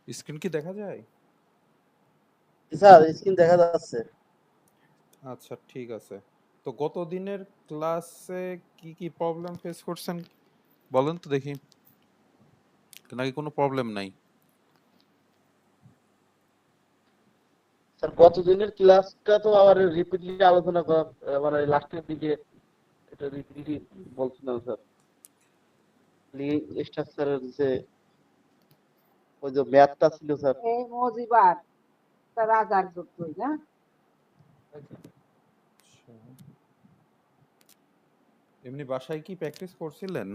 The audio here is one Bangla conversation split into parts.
স্ক্রিন কি দেখা যায়? স্যার স্ক্রিন দেখা যাচ্ছে। আচ্ছা ঠিক আছে। তো গত দিনের ক্লাসে কি কি প্রবলেম ফেস করছেন বলেন তো দেখি, নাকি কোনো প্রবলেম নাই? স্যার গত দিনের ক্লাসটা তো আবার রিপিটলি আলোচনা করা, মানে লাস্টের দিকে এটা রিপিটলি বলছিলাম স্যার। স্ট্রাকচারের যে ওই যে ম্যাথটা ছিল স্যার। এই মজিবার তার রাজার যুদ্ধই না। আচ্ছা, এমনি বাসায় কি প্র্যাকটিস করছিলেন?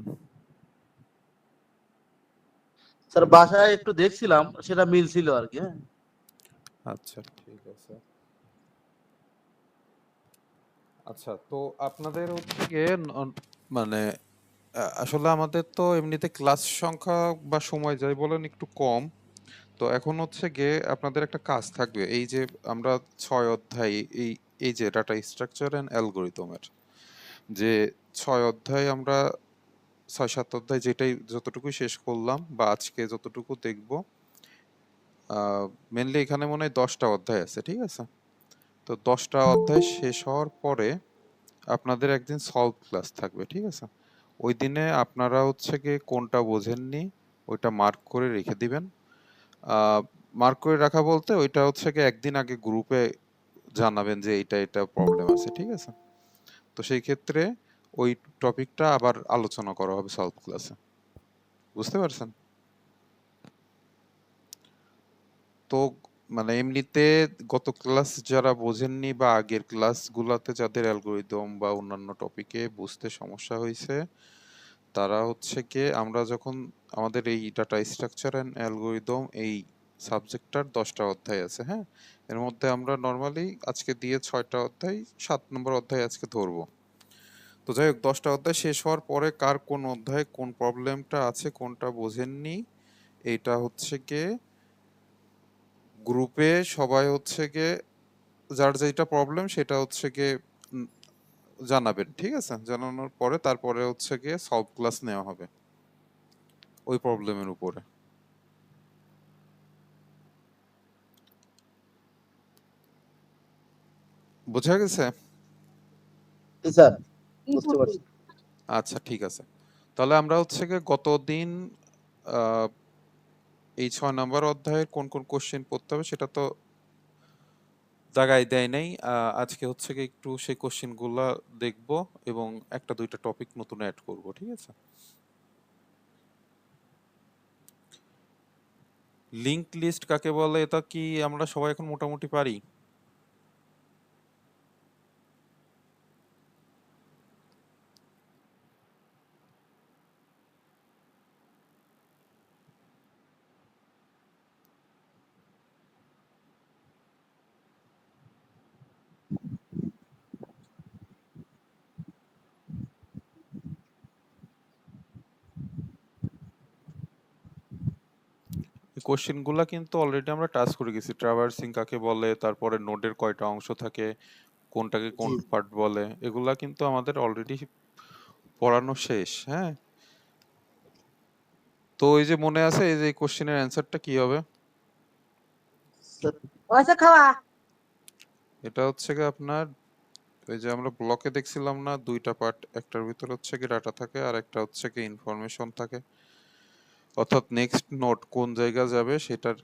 স্যার বাসায় একটু দেখছিলাম, সেটা মিলছিল আর কি। হ্যাঁ আচ্ছা ঠিক আছে। আচ্ছা তো আপনাদের হচ্ছে গিয়ে মানে আসলে আমাদের তো এমনিতে ক্লাস সংখ্যা বা সময় যাই বলেন একটু কম। তো এখন হচ্ছে গিয়ে আপনাদের একটা কাজ থাকবে, এই যে আমরা 6 অধ্যায়, এই এই যে ডাটা স্ট্রাকচার অ্যান্ড অ্যালগোরিদমের যে 6 অধ্যায়, আমরা 6-7 অধ্যায় যেটাই যতটুকু শেষ করলাম বা আজকে যতটুকু দেখব, মেনলি এখানে মনে হয় 10টা অধ্যায় আছে, ঠিক আছে? তো 10টা অধ্যায় শেষ হওয়ার পরে আপনাদের একদিন সলভ ক্লাস থাকবে, ঠিক আছে? ওই দিনে আপনারা হচ্ছে গিয়ে কোনটা বোঝেননি ওইটা মার্ক করে রেখে দিবেন। মার্ক করে রাখা বলতে ওইটা হচ্ছে গিয়ে একদিন আগে গ্রুপে জানাবেন যে এটা এটা প্রবলেম আছে, ঠিক আছে? তো সেই ক্ষেত্রে ওই টপিকটা আবার আলোচনা করা হবে সলভ ক্লাসে। বুঝতে পারছেন? তো মানে এমনিতে গত ক্লাস যারা বোঝেননি বা আগের ক্লাসগুলোতে যাদের অ্যালগরিদম বা অন্যান্য টপিকে বুঝতে সমস্যা হয়েছে, তারা হচ্ছে কি আমরা যখন আমাদের এই ডাটা স্ট্রাকচার অ্যান্ড অ্যালগরিদম এই সাবজেক্টটার 10টা অধ্যায় আছে, হ্যাঁ? এর মধ্যে আমরা নর্মালি আজকে দিয়ে 6টা অধ্যায়, 7 নম্বর অধ্যায় আজকে ধরবো। তো যাই হোক, 10টা অধ্যায় শেষ হওয়ার পরে কার কোন অধ্যায়ে কোন প্রবলেমটা আছে, কোনটা বোঝেননি, এইটা হচ্ছে গিয়ে গ্রুপে সবাই হচ্ছে গিয়ে যার যেটা প্রবলেম সেটা হচ্ছে গিয়ে উম, জানাবেন, ঠিক আছে? জানানোর পরে তারপরে হচ্ছে গিয়ে সলভ ক্লাস নেওয়া হবে ওই প্রবলেমের উপরে। বোঝা গেছে? স্যার কি বুঝতে বুদ্ধি? পারছি। আচ্ছা ঠিক আছে। তাহলে আমরা হচ্ছে গিয়ে গতদিন আহ, এই 6 নম্বর অধ্যায়ের কোন কোন কোশ্চেন পড়তে হবে সেটা তো জায়গায় দেয় নাই। আজকে হচ্ছে গিয়ে একটু সেই কোশ্চেন গুলা দেখবো এবং একটা দুইটা টপিক নতুন অ্যাড করব, ঠিক আছে? লিংক লিস্ট কাকে বলে এটা কি আমরা সবাই এখন মোটামুটি পারি? এই কোশ্চেন গুলা কিন্তু অলরেডি আমরা টাচ করে গেছি। ট্রাভার্সিং কাকে বলে, তারপরে নোডের কয়টা অংশ থাকে, কোনটাকে কোন জি পার্ট বলে, এগুলা কিন্তু আমাদের অলরেডি পড়ানো শেষ, হ্যাঁ? তো এই যে মনে আছে এই যে কোশ্চেনের অ্যান্সারটা কি হবে? স্যার। পয়সা খাওয়া। এটা হচ্ছে কি আপনার ওই যে আমরা ব্লকে দেখছিলাম না, 2টা পার্ট, একটার ভিতর হচ্ছে কি ডাটা থাকে আর একটা হচ্ছে কি ইনফরমেশন থাকে, অর্থাৎ নেক্সট নোড কোন জায়গায় যাবে সেটার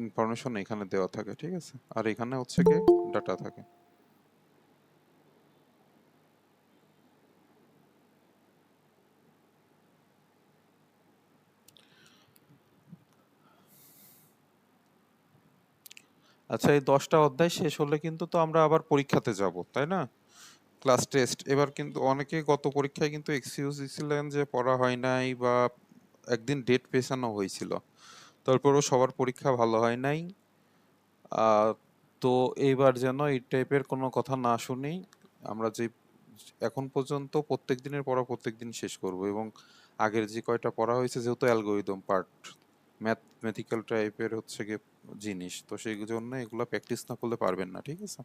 ইনফরমেশন এখানে দেওয়া থাকে, ঠিক আছে? আর এখানে হচ্ছে কি ডাটা থাকে। আচ্ছা, এই 10টা অধ্যায় শেষ হলে কিন্তু তো আমরা আবার পরীক্ষাতে যাব, তাই না? Class test. এবার কিন্তু অনেকে গত পরীক্ষায় কিন্তু এক্সকিউজ দিছিলেন যে পড়া হয় নাই বা একদিন ডেট পেছানো হয়েছিল, তারপরও সবার পরীক্ষা ভালো হয় নাই। আহ, তো এইবার যেন এই টাইপের কোনো কথা না শুনি। আমরা যে এখন পর্যন্ত প্রত্যেক দিনের পড়া প্রত্যেক দিন শেষ করব এবং আগের যে কয়টা পড়া হয়েছে, যেহেতু অ্যালগোরিদম পার্ট, ম্যাথমেটিক্যাল টাইপের হচ্ছে গিয়ে জিনিস, তো সেই জন্য এগুলো প্র্যাকটিস না করলে পারবেন না, ঠিক আছে?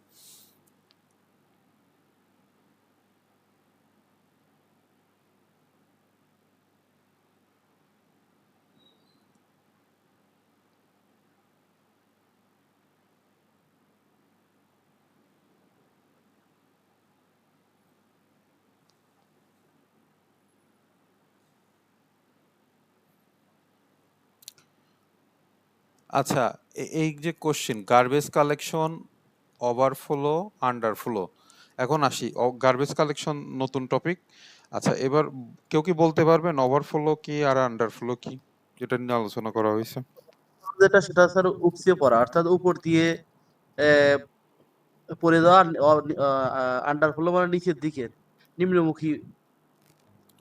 আচ্ছা, এই যে question garbage collection, overflow, underflow, এখন আসি গার্বেজ কালেকশন নতুন টপিক। আচ্ছা, এবার কেউ কি বলতে পারবেন ওভারফ্লো কি আর আন্ডারফ্লো কি, যেটা নিয়ে আলোচনা করা হয়েছে? যেটা সেটা স্যার উপসিয়ে পড়া, অর্থাৎ উপর দিয়ে আহ, পড়ে যাওয়া। আন্ডারফ্লো মানে নিচের দিকে নিম্নমুখী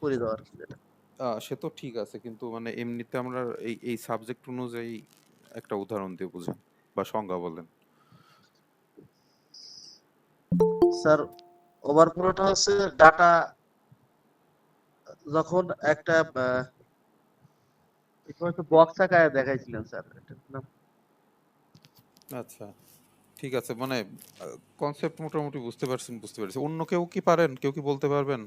পড়ে যাওয়া আর কি যেটা। সে তো ঠিক আছে, কিন্তু মানে এমনিতে আমরা এই এই সাবজেক্ট অনুযায়ী একটা উদাহরণ দিয়ে বুঝান বা সংজ্ঞা বলেন। স্যার ওভারফ্লোটা হচ্ছে ডাটা যখন একটা বক্স আকারে দেখাইছিলেন স্যার, এটার নাম। আচ্ছা, ঠিক আছে, মানে কনসেপ্ট মোটামুটি বুঝতে পারছেন, বুঝতে পেরেছি। অন্য কেউ কি পারেন, কেউ কি বলতে পারবেন?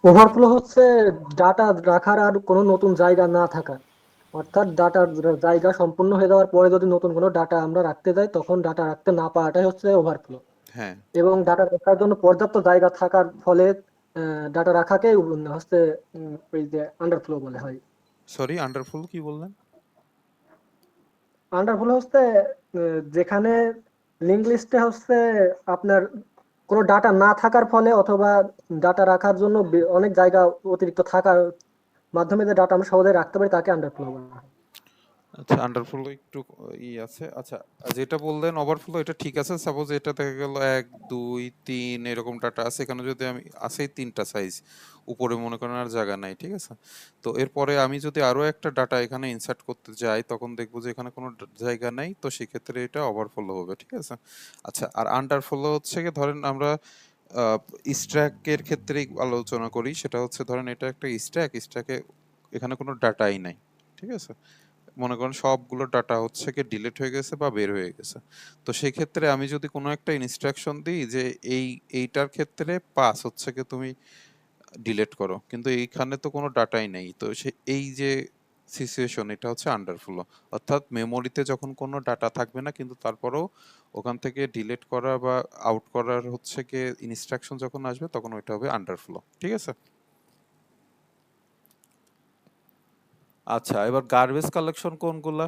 ওভারফ্লো হচ্ছে ডাটা রাখার আর কোনো নতুন জায়গা না থাকা, অর্থাৎ ডাটার জায়গা সম্পূর্ণ হয়ে যাওয়ার পরে যদি নতুন কোনো ডাটা আমরা রাখতে যাই তখন ডাটা রাখতে না পারাটাই হচ্ছে ওভারফ্লো। হ্যাঁ, এবং ডাটা রাখার জন্য পর্যাপ্ত জায়গা থাকার ফলে ডাটা রাখাকে হচ্ছে এই যে আন্ডারফ্লো বলে হয়। সরি, আন্ডারফুল কি বললেন? আন্ডারফ্লো হচ্ছে যেখানে লিঙ্ক লিস্টে হচ্ছে আপনার কোনো ডাটা না থাকার ফলে অথবা ডাটা রাখার জন্য অনেক জায়গা অতিরিক্ত থাকার মাধ্যমে যে ডাটা আমরা সহজে রাখতে পারি তাকে আন্ডারফ্লো বলা হয়। আচ্ছা, আন্ডারফ্লো একটু আছে। আচ্ছা, যেটা বললেন ওভারফ্লো, এটা ঠিক আছে। সাপোজ এটা দেখা গেল 1 2 3 এরকম ডাটা আছে, এখানে যদি আমি আছেই 3টা সাইজ, উপরে মনে করেন আর জায়গা নাই, ঠিক আছে? তো এরপরে আমি যদি আরো একটা ডাটা এখানে ইনসার্ট করতে যাই, তখন দেখবো যে এখানে কোনো জায়গা নাই, তো সেক্ষেত্রে এটা ওভারফ্লো হবে, ঠিক আছে? আচ্ছা, আর আন্ডারফ্লো হচ্ছে কি, ধরেন আমরা স্ট্যাকের ক্ষেত্রেই আলোচনা করি। সেটা হচ্ছে ধরেন এটা একটা স্ট্যাকে এখানে কোনো ডাটাই নাই, ঠিক আছে? মনে করেন সবগুলো ডাটা হচ্ছে কি ডিলিট হয়ে গেছে বা বের হয়ে গেছে। তো সেই ক্ষেত্রে আমি যদি কোনো একটা ইনস্ট্রাকশন দিই যে এই এইটার ক্ষেত্রে পাস হচ্ছে কি তুমি ডিলিট করো, কিন্তু এইখানে তো কোনো ডাটাই নেই, তো সে এই যে সিচুয়েশন, এটা হচ্ছে আন্ডারফ্লো। অর্থাৎ মেমোরিতে যখন কোনো ডাটা থাকবে না, কিন্তু তারপরেও ওখান থেকে ডিলিট করা বা আউট করার হচ্ছে কি ইনস্ট্রাকশন যখন আসবে, তখন ওইটা হবে আন্ডারফ্লো, ঠিক আছে? আচ্ছা, এবার গার্বেজ কালেকশন কোনগুলা?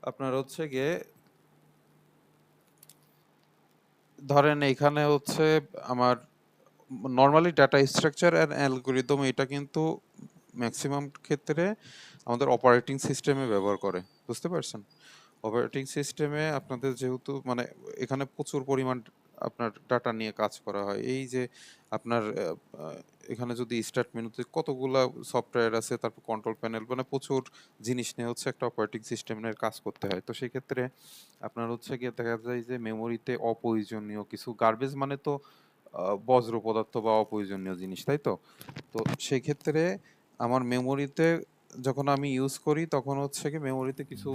আপনার হচ্ছে গিয়ে ধরেন এইখানে হচ্ছে আমার normally data structure and algorithm, এটা কিন্তু ম্যাক্সিমাম ক্ষেত্রে আমাদের অপারেটিং সিস্টেমে ব্যবহার করে, বুঝতে পারছেন? অপারেটিং সিস্টেমে আপনাদের যেহেতু মানে এখানে প্রচুর পরিমাণ আপনার ডাটা নিয়ে কাজ করা হয়। এই যে আপনার এখানে যদি স্টার্ট মেনুতে কতগুলা সফটওয়্যার আছে, তারপর কন্ট্রোল প্যানেল, মানে প্রচুর জিনিস নিয়ে হচ্ছে একটা অপারেটিং সিস্টেমের কাজ করতে হয়। তো সেই ক্ষেত্রে আপনার হচ্ছে গিয়ে দেখা যায় যে মেমোরিতে অপ্রয়োজনীয় কিছু গার্বেজ, মানে তো বজ্র পদার্থ বা অপ্রয়োজনীয় জিনিস, তাই তো? তো সেই ক্ষেত্রে আমার মেমোরিতে যখন আমি ইউজ করি, তখন হচ্ছে কি মেমোরিতে কিছু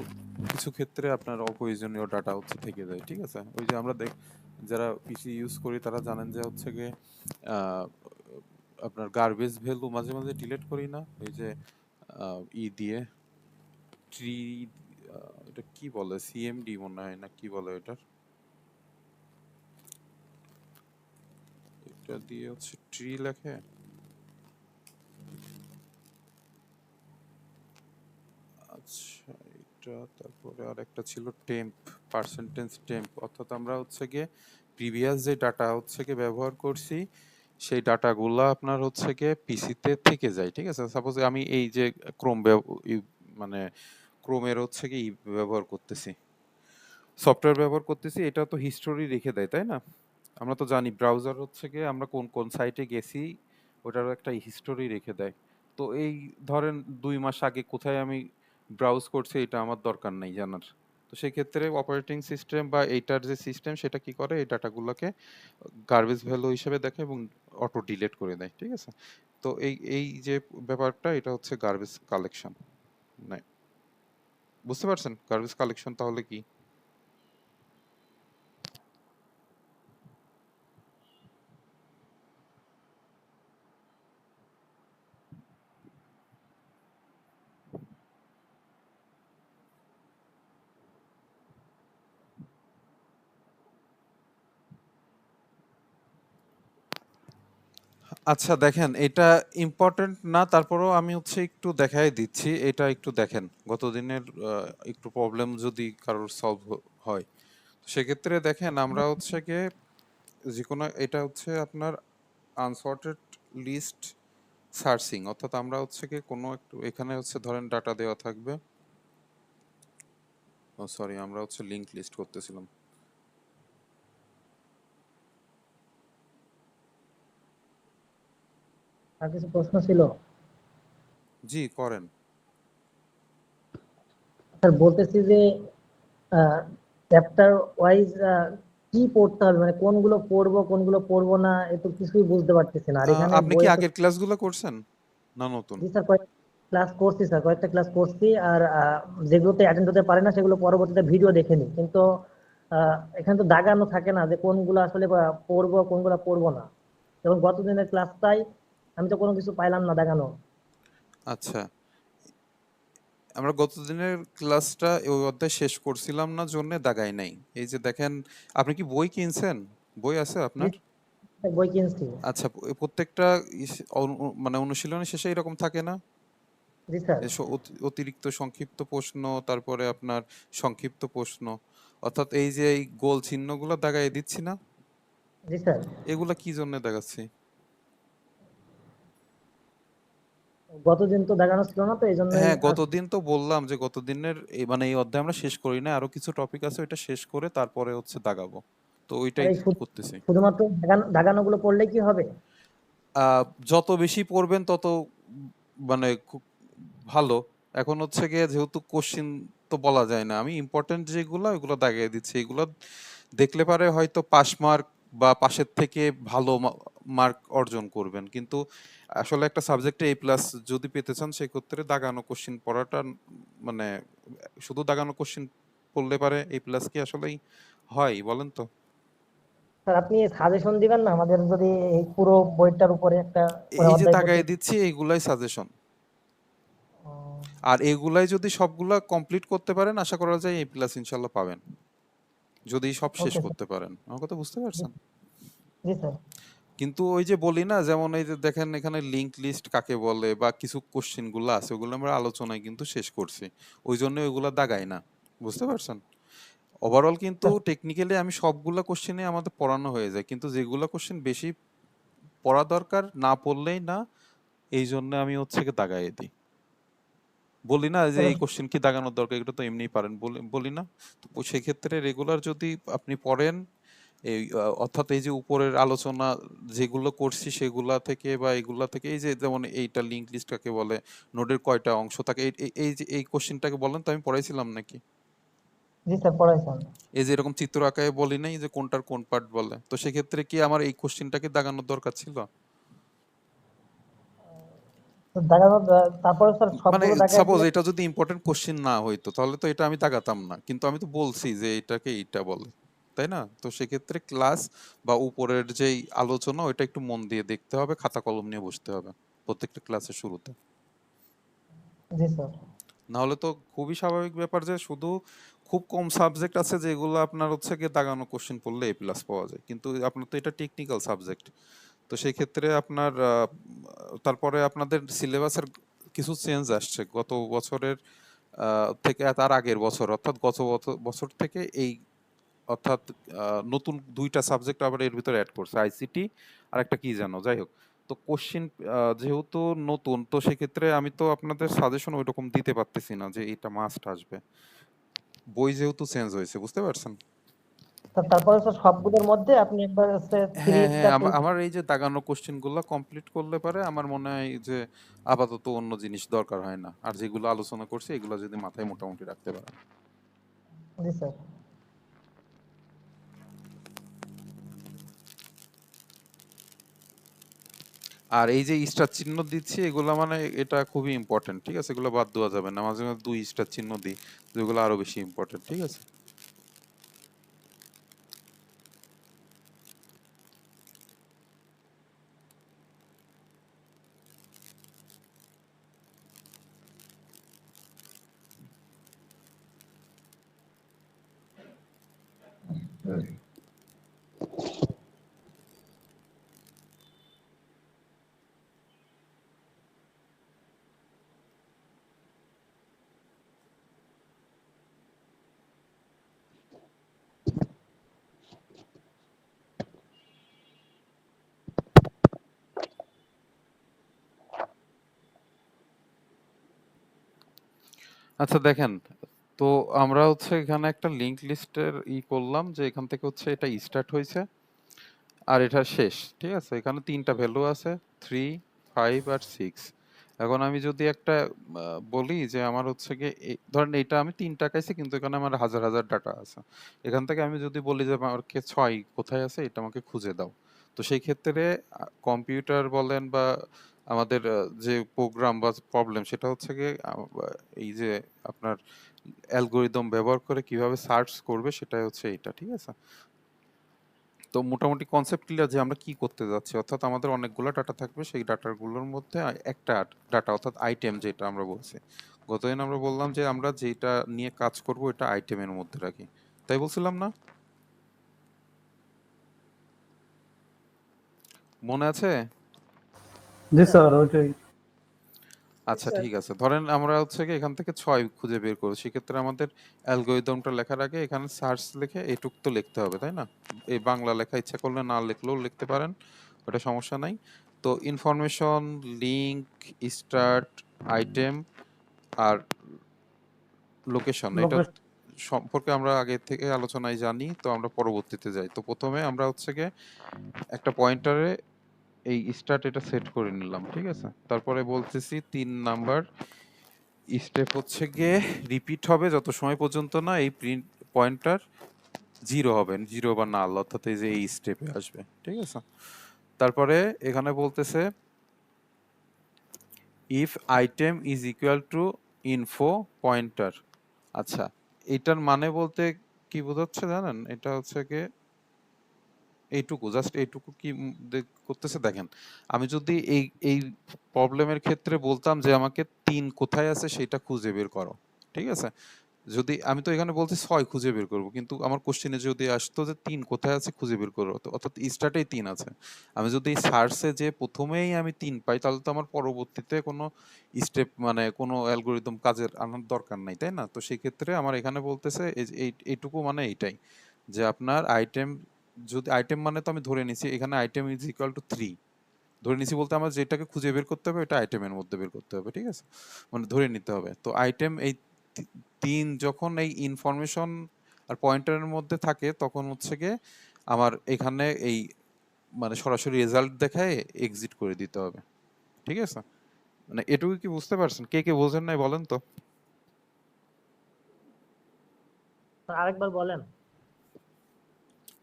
কিছু ক্ষেত্রে আপনার অপ্রয়োজনীয় ডাটা হচ্ছে থেকে যায়, ঠিক আছে? ওই যে আমরা যারা পিসি ইউজ করি তারা জানেন যে হচ্ছে গিয়ে আহ, আপনার গার্বেজ ভ্যালু মাঝে মাঝে ডিলিট করি না, ওই যে ই দিয়ে ট্রি, এটা কি বলে, সিএমডি মনে হয় না, কি বলে এটার, এটা দিয়ে হচ্ছে ট্রি লেখে। আচ্ছা, এটা তারপরে আর একটা ছিল টেম্প, পার্সেন্টেজ টেম্প, অর্থাৎ আমরা হচ্ছে গিয়ে প্রিভিয়াস যে ডাটা হচ্ছে গিয়ে ব্যবহার করছি, সেই ডাটাগুলা আপনার হচ্ছে গিয়ে পিসিতে থেকে যায়, ঠিক আছে? সাপোজ আমি এই যে ক্রোম মানে ক্রোমের হচ্ছে কি ব্যবহার করতেছি, সফটওয়্যার ব্যবহার করতেছি, এটা তো হিস্টোরি রেখে দেয়, তাই না? আমরা তো জানি ব্রাউজার হচ্ছে গিয়ে আমরা কোন কোন সাইটে গেছি, ওটারও একটা হিস্টোরি রেখে দেয়। তো এই ধরেন 2 মাস আগে কোথায় আমি ব্রাউজ করছি, এটা আমার দরকার নাই জানার। তো সেই ক্ষেত্রে অপারেটিং সিস্টেম বা এইটার যে সিস্টেম, সেটা কি করে, এই ডাটাগুলোকে গার্বেজ ভ্যালু হিসেবে দেখে এবং অটো ডিলিট করে দেয়, ঠিক আছে? তো এই এই যে ব্যাপারটা, এটা হচ্ছে গার্বেজ কালেকশন। মানে বুঝতে পারছেন গার্বেজ কালেকশন তাহলে কি? আচ্ছা দেখেন, এটা ইম্পর্টেন্ট না, তারপরেও আমি হচ্ছে একটু দেখাই দিচ্ছি। এটা একটু দেখেন, গতদিনের একটু প্রবলেম যদি কারোর সলভ হয়, সেক্ষেত্রে দেখেন আমরা হচ্ছে গিয়ে যেকোনো, এটা হচ্ছে আপনার আনসর্টেড লিস্ট সার্চিং, অর্থাৎ আমরা হচ্ছে গিয়ে কোনো একটু, এখানে হচ্ছে ধরেন ডাটা দেওয়া থাকবে, ও সরি, আমরা হচ্ছে লিংক লিস্ট করতেছিলাম। আর কিছু প্রশ্ন ছিল? জি করেন। স্যার বলতেছি যে চ্যাপ্টার ওয়াইজ কি পড়তে হবে, মানে কোনগুলো পড়বো কোনগুলো পড়বো না, এ তো কিছুই বুঝতে পারতেছি না। আর এখানে আপনি কি বইয়ে তো, আগের ক্লাসগুলো করছেন না নতুন? জি স্যার, কয়েকটা ক্লাস করছি। আর যেগুলোতে অ্যাটেন্ড হতে পারে না সেগুলো পরবর্তীতে ভিডিও দেখে নিই, কিন্তু এখানে তো দাগানো থাকে না যে কোনগুলো আসলে পড়বো কোনগুলো পড়বো না। যেমন গত দিনের ক্লাসটাই আমি তো কোনো কিছু পাইলাম না দাগানো। আচ্ছা, আমরা গতদিনের ক্লাসটা ওই অধ্যায় শেষ করছিলাম না জন্য দাগাই নাই। এই যে দেখেন, আপনি কি বই কিনছেন? বই আছে জি, আপনার? বই কিনছি। আচ্ছা, প্রত্যেকটা মানে অনুশীলনের শেষে এরকম থাকে না? জি স্যার। অতিরিক্ত সংক্ষিপ্ত প্রশ্ন, তারপরে আপনার সংক্ষিপ্ত প্রশ্ন, অর্থাৎ এই যে এই গোল চিহ্নগুলো দাগাই দিচ্ছি না, জি স্যার। এগুলা কি জন্য দেখাচ্ছি? গতদিন তো দেখানো ছিল না, তো এই জন্যই হ্যাঁ, গতদিন তো বললাম যে গতদিনের মানে এই অধ্যায় আমরা শেষ করি না, আরো কিছু টপিক আছে, ওইটা শেষ করে তারপরে হচ্ছে দাগাবো, তো আর ওইটাই এই করতেছি। শুধুমাত্র দাগানো গুলো পড়লে কি হবে? যত বেশি পড়বেন তত মানে খুব ভালো। এখন হচ্ছে গিয়ে যেহেতু কোশ্চিন তো বলা যায় না, আমি ইম্পর্টেন্ট যেগুলো ওইগুলো দাগিয়ে দিচ্ছি, এগুলো দেখলে পারে হয়তো পাস মার্ক বা পাশের থেকে ভালো মার্ক অর্জন করবেন, কিন্তু আসলে একটা সাবজেক্টে এ প্লাস যদি পেতে চান সেক্ষেত্রে দাগানো কোশ্চিন পড়াটা মানে শুধু দাগানো কোশ্চিন পড়লে পারে এ প্লাস কি আসলেই হয় বলেন তো? স্যার আপনি সাজেশন দিবেন না আমাদের, যদি এই পুরো বইটার উপরে একটা এই যে অধ্যায় প্রতি। দাগায় দিচ্ছি এইগুলাই সাজেশন, উম, আর এগুলাই যদি সবগুলা কমপ্লিট করতে পারেন আশা করা যায় এ প্লাস ইনশাল্লাহ পাবেন, যদি সব শেষ ওকে স্যার। করতে পারেন। আমার কথা বুঝতে জি পারছেন? জি স্যার। কিন্তু ওই যে বলি না, যেমন এই যে দেখেন এখানে লিংক লিস্ট কাকে বলে বা কিছু কোশ্চেন গুলো আছে, ওগুলো আমরা আলোচনায় কিন্তু শেষ করছি, ওই জন্য ওইগুলা দাগাই না, বুঝতে পারছেন? ওভারঅল কিন্তু স্যার, টেকনিক্যালি আমি সবগুলা কোশ্চেনে আমাদের পড়ানো হয়ে যায়, কিন্তু যেগুলো কোশ্চেন বেশি পড়া দরকার না পড়লেই না, এই জন্য আমি হচ্ছে কি দাগাই দিই। বলি না যে তাহলে এই কোশ্চেন কি দাগানোর দরকার, এটা তো এমনিই পারেন, বলি না? তো সেক্ষেত্রে রেগুলার যদি আপনি পড়েন, এই অর্থাৎ এই যে উপরের আলোচনা যেগুলো করছি সেগুলা থেকে বা এগুলা থেকে, এই যে যেমন এইটা লিংক লিস্ট কাকে বলে, নোডের কয়টা অংশ থাকে, এই যে এই কোশ্চেনটাকে বলেন তো, আমি পড়াইছিলাম নাকি? জি স্যার পড়াইছেন। এই যে এরকম চিত্র আঁকায় বলি নাই যে কোনটার কোন পার্ট বলে, তো সেক্ষেত্রে কি আমার এই কোশ্চেনটাকে দাগানোর দরকার ছিল? তো দাগানো, তারপরে স্যার মানে সবগুলো দাগাই সাপোজ দিলে। এটা যদি ইম্পর্টেন্ট কোশ্চেন না হইতো তাহলে তো এটা আমি দাগাতাম না, কিন্তু আমি তো বলছি যে এটাকে এইটা বলে, তাই না? তো সেক্ষেত্রে ক্লাস বা উপরের যেই আলোচনা ওইটা একটু মন দিয়ে দেখতে হবে, খাতা কলম নিয়ে বসতে হবে প্রত্যেকটা ক্লাসের শুরুতে। জি স্যার। না হলে তো খুবই স্বাভাবিক ব্যাপার যে শুধু খুব কম সাবজেক্ট আছে যেগুলো আপনার হচ্ছে গিয়ে দাগানো কোশ্চেন পড়লে এ প্লাস পাওয়া যায়, কিন্তু আপনার তো এটা টেকনিক্যাল সাবজেক্ট, তো সেই ক্ষেত্রে আপনার তারপরে আপনাদের সিলেবাসের কিছু চেঞ্জ আসছে গত বছরের থেকে তার আগের বছর, অর্থাৎ গত বছর থেকে এই, অর্থাৎ নতুন দুইটা সাবজেক্ট আবার এর ভিতরে অ্যাড করছে, আইসিটি আর একটা কি জানো, যাই হোক। তো কোশ্চিন যেহেতু নতুন, তো সেক্ষেত্রে আমি তো আপনাদের সাজেশন ওইরকম দিতে পারতেছি না যে এটা মাস্ট আসবে, বই যেহেতু চেঞ্জ হয়েছে, বুঝতে পারছেন? তারপরে স্যার সবগুলোর মধ্যে আপনি একবার হ্যাঁ হ্যাঁ, থ্রিটা। আমার এই যে দাগানো কোশ্চেন গুলো কমপ্লিট করলে পারে আমার মনে হয় যে আপাতত অন্য জিনিস দরকার হয় না, আর যেগুলো আলোচনা করছি এগুলো যদি মাথায় মোটামুটি রাখতে পারে। জি স্যার। আর এই যে স্টার চিহ্ন দিচ্ছি এগুলো মানে এটা খুবই ইম্পর্টেন্ট, ঠিক আছে? এগুলো বাদ দেওয়া যাবে না, মাঝে মাঝে 2 স্টার চিহ্ন দিই যেগুলো আরো বেশি ইম্পর্টেন্ট, ঠিক আছে? আচ্ছা দেখেন, তো আমরা হচ্ছে এখানে একটা লিংক লিস্টের করলাম যে এখান থেকে হচ্ছে এটা স্টার্ট হয়েছে আর এটা শেষ, ঠিক আছে? এখানে ৩টা ভ্যালু আছে, 3, 5 আর 6। এখন আমি যদি একটা বলি যে আমার হচ্ছে গিয়ে ধরেন এটা আমি ৩ টাকাইছি কিন্তু এখানে আমার হাজার হাজার ডাটা আছে। এখান থেকে আমি যদি বলি যে আমাকে ৬ কোথায় আছে এটা আমাকে খুঁজে দাও। তো সেই ক্ষেত্রে কম্পিউটার বলেন বা আমাদের যে প্রোগ্রাম বা প্রবলেম সেটা হচ্ছে গিয়ে এই যে আপনার অ্যালগরিদম ব্যবহার করে কিভাবে সার্চ করবে সেটাই হচ্ছে এটা, ঠিক আছে? তো মোটামুটি কনসেপ্ট ক্লিয়ার যে আমরা কি করতে যাচ্ছি, অর্থাৎ আমাদের অনেকগুলো ডাটা থাকবে, সেই ডাটাগুলোর মধ্যে একটা ডাটা অর্থাৎ আইটেম যেটা আমরা বলছি। গতদিন আমরা বললাম যে আমরা যেটা নিয়ে কাজ করব এটা আইটেমের মধ্যে রাখি, তাই বলছিলাম না? মনে আছে? জি স্যার, ওইটাই। আচ্ছা ঠিক আছে, ধরেন আমরা হচ্ছে কি এখান থেকে ৬ খুঁজে বের করব, সেক্ষেত্রে আমাদের অ্যালগরিদমটা লেখার আগে এখানে সার্চ লিখে এটুক তো লিখতে হবে, তাই না? এই বাংলা লেখা ইচ্ছা করলে না লিখলেও লিখতে পারেন, ওটা সমস্যা নাই। তো ইনফরমেশন, লিংক, স্টার্ট, আইটেম আর লোকেশন, এটা লোকেশ সম্পর্কে আমরা আগে থেকে আলোচনায় জানি, তো আমরা পরবর্তীতে যাই। তো প্রথমে আমরা হচ্ছে গিয়ে একটা পয়েন্টারে এই স্টার্ট এটা সেট করে নিলাম, ঠিক আছে? তারপরে বলতেছি ৩ নাম্বার স্টেপ হচ্ছে গিয়ে রিপিট হবে যত সময় পর্যন্ত না এই প্রিন্ট পয়েন্টার 0 হবে, 0 বা নাল, অর্থাৎ এই যে এই স্টেপে আসবে, ঠিক আছে? তারপরে এখানে বলতেছে if item is equal to info pointer. আচ্ছা, এটার মানে বলতে কি বোঝাচ্ছে জানেন? এটা হচ্ছে গিয়ে এইটুকু, জাস্ট এইটুকু কি করতেছে দেখেন, আমি যদি এই এই প্রবলেমের ক্ষেত্রে বলতাম যে আমাকে ৩ কোথায় আছে সেটা খুঁজে বের করো, ঠিক আছে? যদি আমি তো এখানে বলছি ৬ খুঁজে বের করব, কিন্তু আমার কোশ্চেনে যদি আসতো যে ৩ কোথায় আছে খুঁজে বের করো, তো অর্থাৎ স্টার্টেই ৩ আছে। আমি যদি এই সার্চে যে প্রথমেই আমি ৩ পাই তাহলে তো আমার পরবর্তীতে কোনো স্টেপ মানে কোনো অ্যালগরিদম কাজের আনার দরকার নাই, তাই না? তো সেই ক্ষেত্রে আমার এখানে বলতেছে এইটুকু মানে এইটাই, যে আপনার আইটেম, যদি আইটেম মানে তো আমি ধরে নিছি এখানে আইটেম ইজ ইকুয়াল টু 3, ধরে নিছি বলতে আমার যেটাকে খুঁজে বের করতে হবে এটা আইটেমের মধ্যে বের করতে হবে, ঠিক আছে? মানে ধরে নিতে হবে। তো আইটেম এই ৩ যখন এই ইনফরমেশন আর পয়েন্টারের মধ্যে থাকে তখন হচ্ছে গিয়ে আমার এখানে এই মানে সরাসরি রেজাল্ট দেখায় এক্সিট করে দিতে হবে, ঠিক আছে? মানে এটুকু কি বুঝতে পারছেন? কে কে বোঝেন নাই বলেন তো? স্যার আরেকবার বলেন।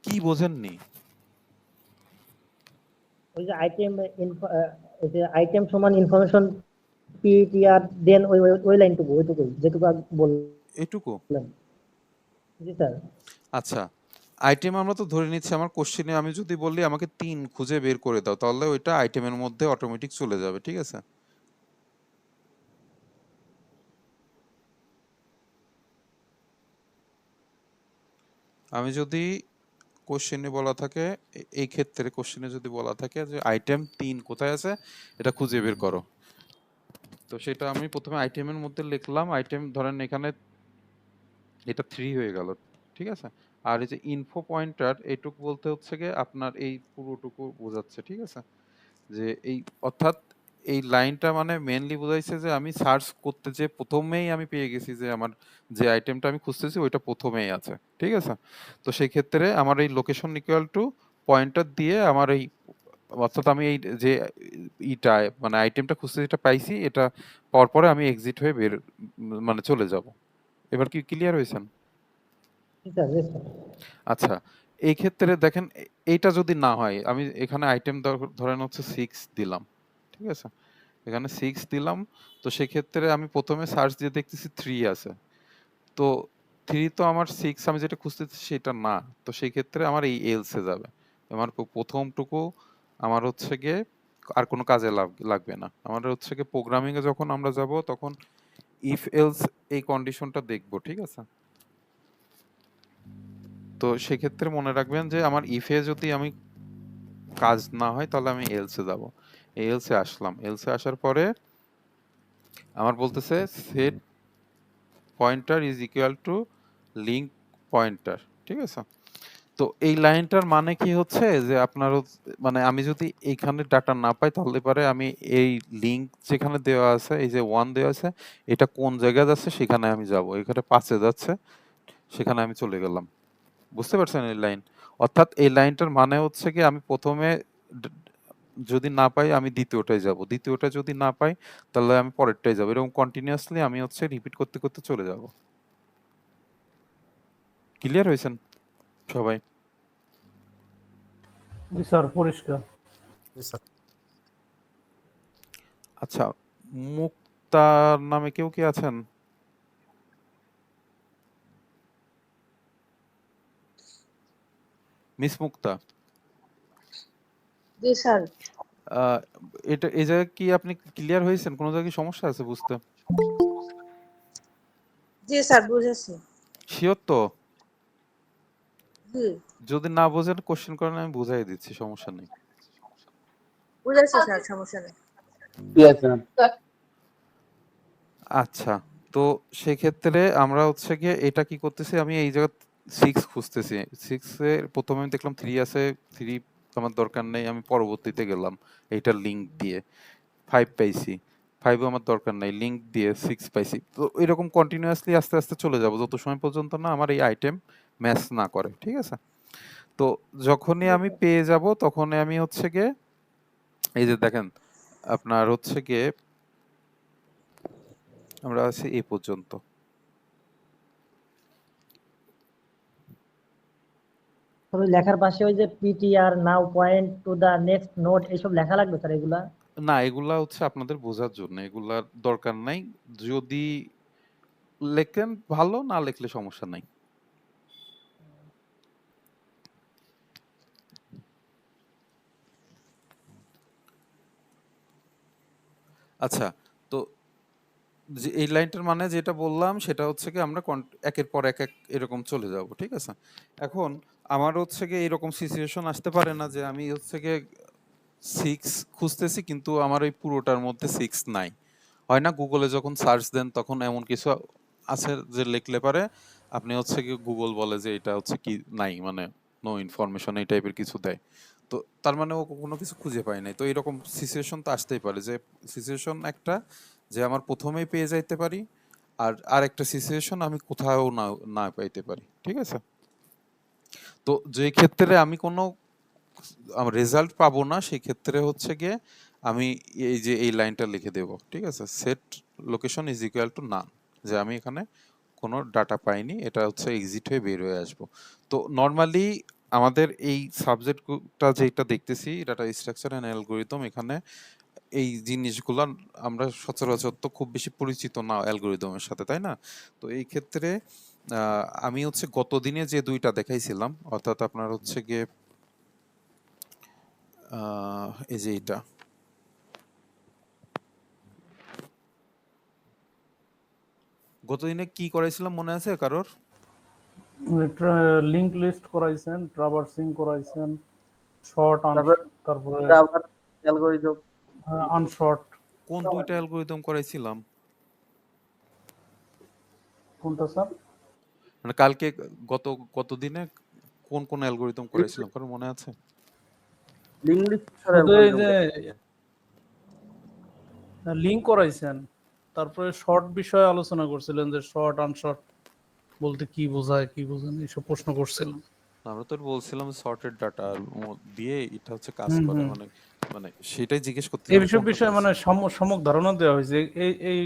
কি বোঝেননি? ওই যে আইটেম ওই যে আইটেম সমান ইনফরমেশন পিটিআর দেন ওই লাইনটুকু ওইটুকুই যেটুকু বললেন। এটুকু? জি স্যার। আচ্ছা, আইটেম আমরা তো ধরে নিচ্ছি, আমার কোশ্চেনে আমি যদি বলি আমাকে ৩ খুঁজে বের করে দাও তাহলে ওইটা আইটেমের মধ্যে অটোমেটিক চলে যাবে, ঠিক আছে? আমি যদি কোশ্চেনে বলা থাকে এই ক্ষেত্রে কোশ্চেনে যদি বলা থাকে যে আইটেম ৩ কোথায় আছে এটা খুঁজে বের করো, তো সেটা আমি প্রথমে আইটেমের মধ্যে লিখলাম, আইটেম ধরেন এখানে এটা 3 হয়ে গেল, ঠিক আছে? আর এই যে ইনফো পয়েন্টার এইটুকু বলতে হচ্ছে গিয়ে আপনার এই পুরোটুকু বোঝাচ্ছে, ঠিক আছে? যে এই অর্থাৎ এই লাইনটা মানে মেইনলি বোঝাইছে যে আমি সার্চ করতে যে প্রথমেই আমি পেয়ে গেছি যে আমার যে আইটেমটা আমি খুঁজতেছি ওইটা প্রথমেই আছে, ঠিক আছে? তো সেই ক্ষেত্রে আমার এই লোকেশন ইকুয়াল টু পয়েন্টার দিয়ে আমার এই অর্থাৎ আমি এই যে ইটা মানে আইটেমটা খুঁজতে যেটা পাইছি এটা পাওয়ার পরে আমি এক্সিট হয়ে বের মানে চলে যাব। এবার কি ক্লিয়ার হয়েছেন? জি স্যার, জি স্যার। আচ্ছা, এই ক্ষেত্রে দেখেন এইটা যদি না হয় আমি এখানে আইটেম ধরেন হচ্ছে 6 দিলাম, ঠিক আছে? এখানে 6 দিলাম, তো সেক্ষেত্রে আমি প্রথমে সার্চ দিয়ে দেখতেছি 3 আছে, তো 3 তো আমার 6 আমি যেটা খুঁজতেছি সেটা না, তো সেই ক্ষেত্রে আমার এই এলসে যাবে। আমার প্রথমটুকু আমার হচ্ছে গিয়ে আর কোনো কাজে লাগবে না, আমার হচ্ছে গিয়ে প্রোগ্রামিং এ যখন আমরা যাব তখন ইফ এলস এই কন্ডিশনটা দেখব, ঠিক আছে? তো সেক্ষেত্রে মনে রাখবেন যে আমার ইফে যদি আমি কাজ না হয় তাহলে আমি এলসে যাব। এলসে আসলাম, এলসে আসার পরে আমার বলতেছে set pointer is equal to link pointer, ঠিক আছে? তো এই লাইনটার মানে কি হচ্ছে যে আপনার মানে আমি যদি এইখানে ডাটা না পাই তাহলে পরে আমি এই লিংক যেখানে দেওয়া আছে এই যে 1 দেওয়া আছে এটা কোন জায়গায় যাচ্ছে সেখানে আমি যাব। এখানে 5 এ যাচ্ছে সেখানে আমি চলে গেলাম। বুঝতে পারছেন এই লাইন? অর্থাৎ এই লাইনটার মানে হচ্ছে কি আমি প্রথমে যদি না পাই আমি দ্বিতীয়টায় যাব। দ্বিতীয়টা যদি না পাই তাহলে আমি পরেরটায় যাব। এরকম কন্টিনিউয়াসলি আমি হচ্ছে রিপিট করতে করতে চলে যাব। ক্লিয়ার হয়েছেন সবাই? জি স্যার পরিষ্কার। জি স্যার। আচ্ছা, মুক্তার নামে কেউ কি আছেন? মিস মুক্তা, জি স্যার। আহ, এটা এই জায়গায় কি আপনি ক্লিয়ার হয়েছেন? কোনো জায়গায় কি সমস্যা আছে বুঝতে? জি স্যার, বুঝেছি। শিওর তো? জি, যদি না বোঝেন কোশ্চেন করেন আমি বুঝাই দিচ্ছি, সমস্যা নেই। বুঝেছি স্যার, সমস্যা নেই। Yes, ma'am. আচ্ছা, তো সেক্ষেত্রে আমরা হচ্ছে গিয়ে এটা কি করতেছি, আমি এই জায়গা 6 খুঁজতেছি। 6 এ প্রথমে আমি দেখলাম 3 আছে, 3 আমার দরকার নেই, আমি পরবর্তীতে গেলাম এইটার লিংক দিয়ে 5 পাইছি, 5 আমার দরকার নাই, লিংক দিয়ে 6 পাইছি। তো এরকম কন্টিনিউয়াসলি আস্তে আস্তে চলে যাব যত সময় পর্যন্ত না আমার এই আইটেম ম্যাচ না করে, ঠিক আছে? তো যখনই আমি পেয়ে যাব তখনই আমি হচ্ছে গিয়ে এই যে দেখেন আপনার হচ্ছে গিয়ে আমরা আছি এই পর্যন্ত। তবে লেখার পাশে ওই যে PTR now point to the next node এইসব লেখা লাগবে স্যার এগুলা? না, এগুলা হচ্ছে আপনাদের বোঝার জন্য, এগুলার দরকার নাই। যদি লেখেন ভালো, না লিখলে সমস্যা নাই। আচ্ছা, তো যে এই লাইনটার মানে যেটা বললাম সেটা হচ্ছে কি আমরা একের পর এক এক এরকম চলে যাব, ঠিক আছে? এখন আমার হচ্ছে কি এরকম সিচুয়েশন আসতে পারে না যে আমি হচ্ছে কি 6 খুঁজতেছি কিন্তু আমার ওই পুরোটার মধ্যে 6 নাই। হয় না গুগলে যখন সার্চ দেন তখন এমন কিছু আছে যে লিখলে পারে আপনি হচ্ছে কি গুগল বলে যে এটা হচ্ছে কি নাই, মানে নো ইনফরমেশন এই টাইপের কিছু দেয়। তো তার মানে ও কোনো কিছু খুঁজে পায় নাই। তো এরকম সিচুয়েশন তো আসতেই পারে যে সিচুয়েশন একটা যে আমার প্রথমেই পেয়ে যাইতে পারি, আর আরেকটা সিচুয়েশন আমি কোথাও না না পাইতে পারি, ঠিক আছে? তো যে ক্ষেত্রে আমি কোনো রেজাল্ট পাবো না সেই ক্ষেত্রে হচ্ছে গিয়ে আমি এই যে এই লাইনটা লিখে দেব, ঠিক আছে? Set location is equal to নান, যে আমি এখানে কোনো ডাটা পাইনি, এটা হচ্ছে এক্সিট হয়ে বের হয়ে আসবো। তো নর্মালি আমাদের এই সাবজেক্টটা যেটা দেখতেছি ডাটা স্ট্রাকচার এন্ড অ্যালগরিদম, এখানে এই জিনিসগুলো আমরা সচরাচর তো খুব বেশি পরিচিত না অ্যালগরিদমের সাথে, তাই না? তো এই ক্ষেত্রে আমি হচ্ছে গত দিনে যে দুইটা দেখাইছিলাম অর্থাৎ আপনার হচ্ছে গিয়ে এই যে এটা গতদিনে কি করাইছিলাম মনে আছে কারোর? লিংক লিস্ট করাইছেন, ট্রাভার্সিং করাইছেন, শর্ট তারপর তারপরে আবার অ্যালগরিদম। আনশর্ট। কোন দুইটা অ্যালগরিদম করাইছিলাম? কোনটা স্যার? মানে কালকে গত গত দিনে কোন কোন অ্যালগরিদম করাইছিলাম কারোর মনে আছে? লিঙ্ক লিস্ট শুধু এই অ্যালগরিদম। যে লিংক করাইছেন, তারপরে শর্ট বিষয়ে আলোচনা করছিলেন যে শর্ট আনশর্ট বলতে কি বোঝায় কি বোঝেন এইসব প্রশ্ন করছিলেন। আমরা তো বলছিলাম সর্টেড ডাটা দিয়ে এটা হচ্ছে কাজ হুম করে, হুম। মানে মানে সেটাই জিজ্ঞেস এই করতেছিলাম বিষয় কোনটা বিষয়ে মানে করেছি। সম্যক ধারণা দেওয়া হয়েছে এই এই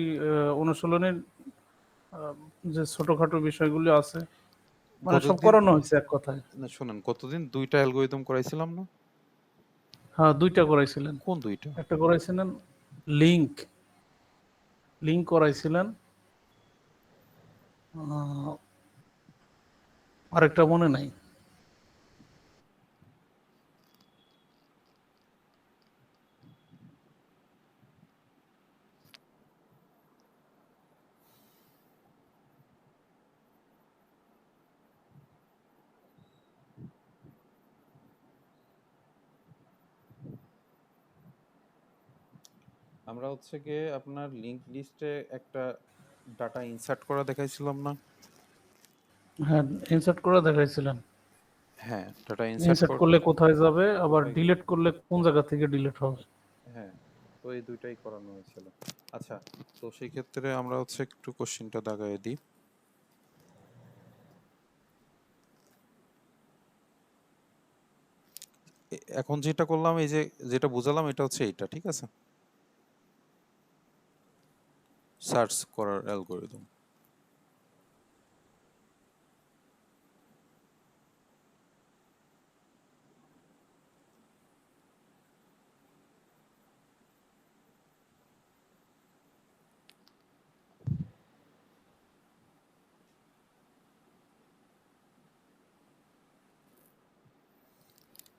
অনুশীলনের যে ছোটখাটো বিষয়গুলো আছে মানে সব গতদিন করানো হয়েছে এক কথায়। না শুনেন, গতদিন দুইটা অ্যালগরিদম করাইছিলাম না? হ্যাঁ দুইটা করাইছিলেন। কোন দুইটা? একটা করাইছিলেন লিংক, লিংক করাইছিলেন, আহ, আরেকটা মনে নাই। আমরা হচ্ছে গিয়ে আপনার লিংক লিস্টে একটা ডাটা ইনসার্ট করা দেখাইছিলাম না? হ্যাঁ ইনসার্ট করে দেখাইছিলেন। হ্যাঁ, ডাটা ইনসার্ট ইনসার্ট করলে কোথায় যাবে, আবার ডিলিট করলে কোন জায়গা থেকে ডিলিট হবে। হ্যাঁ, তো এই দুইটাই করানো হয়েছিল। আচ্ছা, তো সেই ক্ষেত্রে আমরা হচ্ছে একটু কোশ্চেনটা দাগায় দিই। এখন যেটা করলাম, এই যে যেটা বুঝালাম, এটা হচ্ছে এইটা, ঠিক আছে? সার্চ করার অ্যালগরিদম।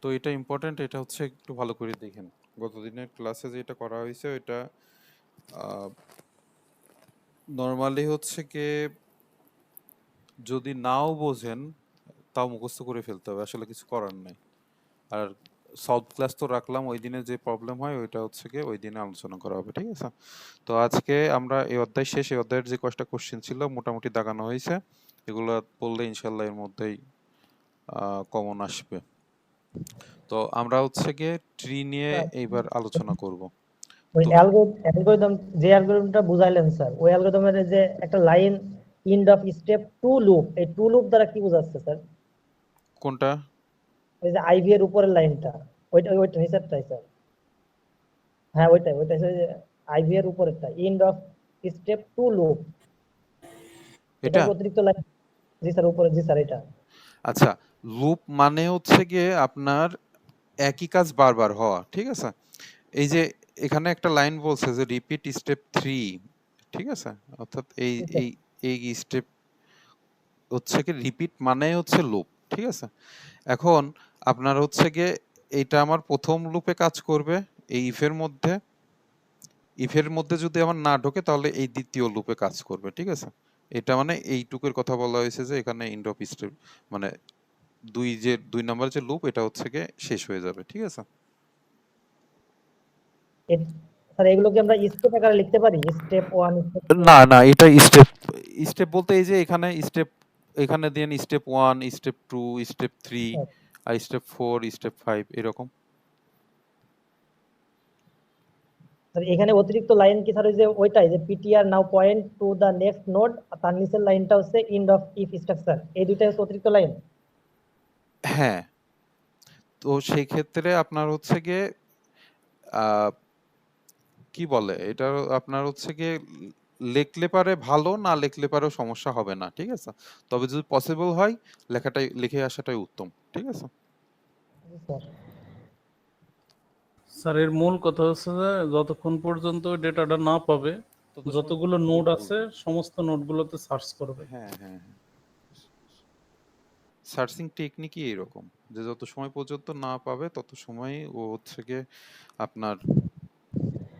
তো এটা ইম্পর্টেন্ট, এটা হচ্ছে একটু ভালো করে দেখেন। গতদিনের ক্লাসে যেটা করা হয়েছে ওইটা নর্মালি হচ্ছে কি, যদি নাও বোঝেন তাও মুখস্থ করে ফেলতে হবে, আসলে কিছু করার নাই। আর সলভ ক্লাস তো রাখলাম, ওই দিনে যে প্রবলেম হয় ওইটা হচ্ছে কি ওই দিনে আলোচনা করা হবে, ঠিক আছে? তো আজকে আমরা এই অধ্যায় শেষ, এই অধ্যায়ের যে কয়টা কোশ্চেন ছিল মোটামুটি দাগানো হয়েছে, এগুলো পড়লে ইনশাল্লাহ এর মধ্যেই কমন আসবে। তো আমরা হচ্ছে গিয়ে ট্রি নিয়ে এইবার আলোচনা করব। ওই তো অ্যালগরিদম, যে অ্যালগরিদমটা বুঝাইলেন স্যার, ওই অ্যালগরিদমের যে একটা line end of step to loop, এই টু লুপ দ্বারা কি বোঝাচ্ছে স্যার? কোনটা? ওই যে আইভি এর উপরের লাইনটা, ওইটা হিসাবটাই স্যার। হ্যাঁ, ওইটাই হচ্ছে যে আইভি এর উপরেরটা, end of step to loop, এটা এটা কি অতিরিক্ত লাইন? জি স্যার, উপরে, জি স্যার, এটা। আচ্ছা, লুপ মানে হচ্ছে গিয়ে আপনার একই কাজ বারবার হওয়া, ঠিক আছে? এই যে এখানে একটা লাইন বলছে যে রিপিট স্টেপ 3, ঠিক আছে? অর্থাৎ এই জি স্যার। এই এই স্টেপ হচ্ছে কি রিপিট মানে হচ্ছে লুপ, ঠিক আছে? এখন আপনার হচ্ছে গিয়ে এইটা আমার প্রথম লুপে কাজ করবে এই ইফের মধ্যে যদি আমার না ঢোকে তাহলে এই দ্বিতীয় লুপে কাজ করবে, ঠিক আছে? এটা মানে এইটুকুর কথা বলা হয়েছে যে এখানে এন্ড অফ স্টেপ মানে দুই নাম্বার যে লুপ এটা হচ্ছে গিয়ে শেষ হয়ে যাবে, ঠিক আছে? স্যার, এগুলো কি আমরা স্টেপ আকারে লিখতে পারি? Step 1, step 2? না না, এটা স্টেপ স্টেপ বলতে এই যে এখানে স্টেপ, এখানে দেন স্টেপ 1, স্টেপ 2, স্টেপ 3, আর স্টেপ 4, স্টেপ 5 এরকম। স্যার, এখানে অতিরিক্ত লাইন কি স্যার ওই যে ওইটাই যে PTR now point to the next node, তার নিচের লাইনটা হচ্ছে এন্ড অফ ইফ স্ট্রাকচার, এই দুইটাই হচ্ছে অতিরিক্ত লাইন? হ্যাঁ, তো সেই ক্ষেত্রে আপনার হচ্ছে গিয়ে আহ, কি বলে এটা, আপনার হচ্ছে গিয়ে লিখলে পারে ভালো, না লিখলে পারেও সমস্যা হবে না, ঠিক আছে? তবে যদি পসিবল হয় লেখাটাই লিখে আসাটাই উত্তম, ঠিক আছে? জি স্যার। স্যার, এর মূল কথা হচ্ছে যে যতক্ষণ পর্যন্ত ডেটাটা না পাবে, যতগুলো নোড আছে সমস্ত নোডগুলোতে সার্চ করবে। হ্যাঁ হ্যাঁ, সার্চিং টেকনিকই এরকম যে যত সময় পর্যন্ত না পাবে তত সময় ও হচ্ছে গিয়ে আপনার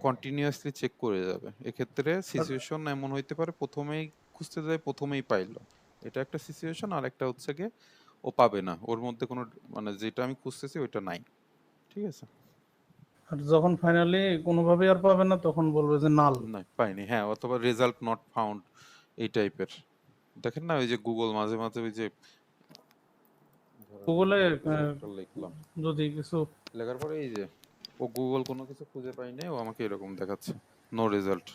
কন্টিনিউয়াসলি চেক করে যাবে। এক্ষেত্রে সিচুয়েশন এমন হইতে পারে প্রথমেই খুঁজতে যায় প্রথমেই পাইলো, এটা একটা সিচুয়েশন। আর একটা হচ্ছে গিয়ে ও পাবে না, ওর মধ্যে কোনো মানে যেটা আমি খুঁজতেছি ওইটা নাই, ঠিক আছে? আর যখন ফাইনালি কোনোভাবেই আর পাবে না তখন বলবে যে নাল। না পাইনি, হ্যাঁ, অথবা রেজাল্ট নট ফাউন্ড এই টাইপের। দেখেন না ওই যে গুগল মাঝে মাঝে ওই যে গুগলে একটা লিখলাম, যদি কিছু লেখার পরে এই যে ও গুগল কোনো কিছু খুঁজে পাইনি, ও আমাকে এরকম দেখাচ্ছে নো রেজাল্ট,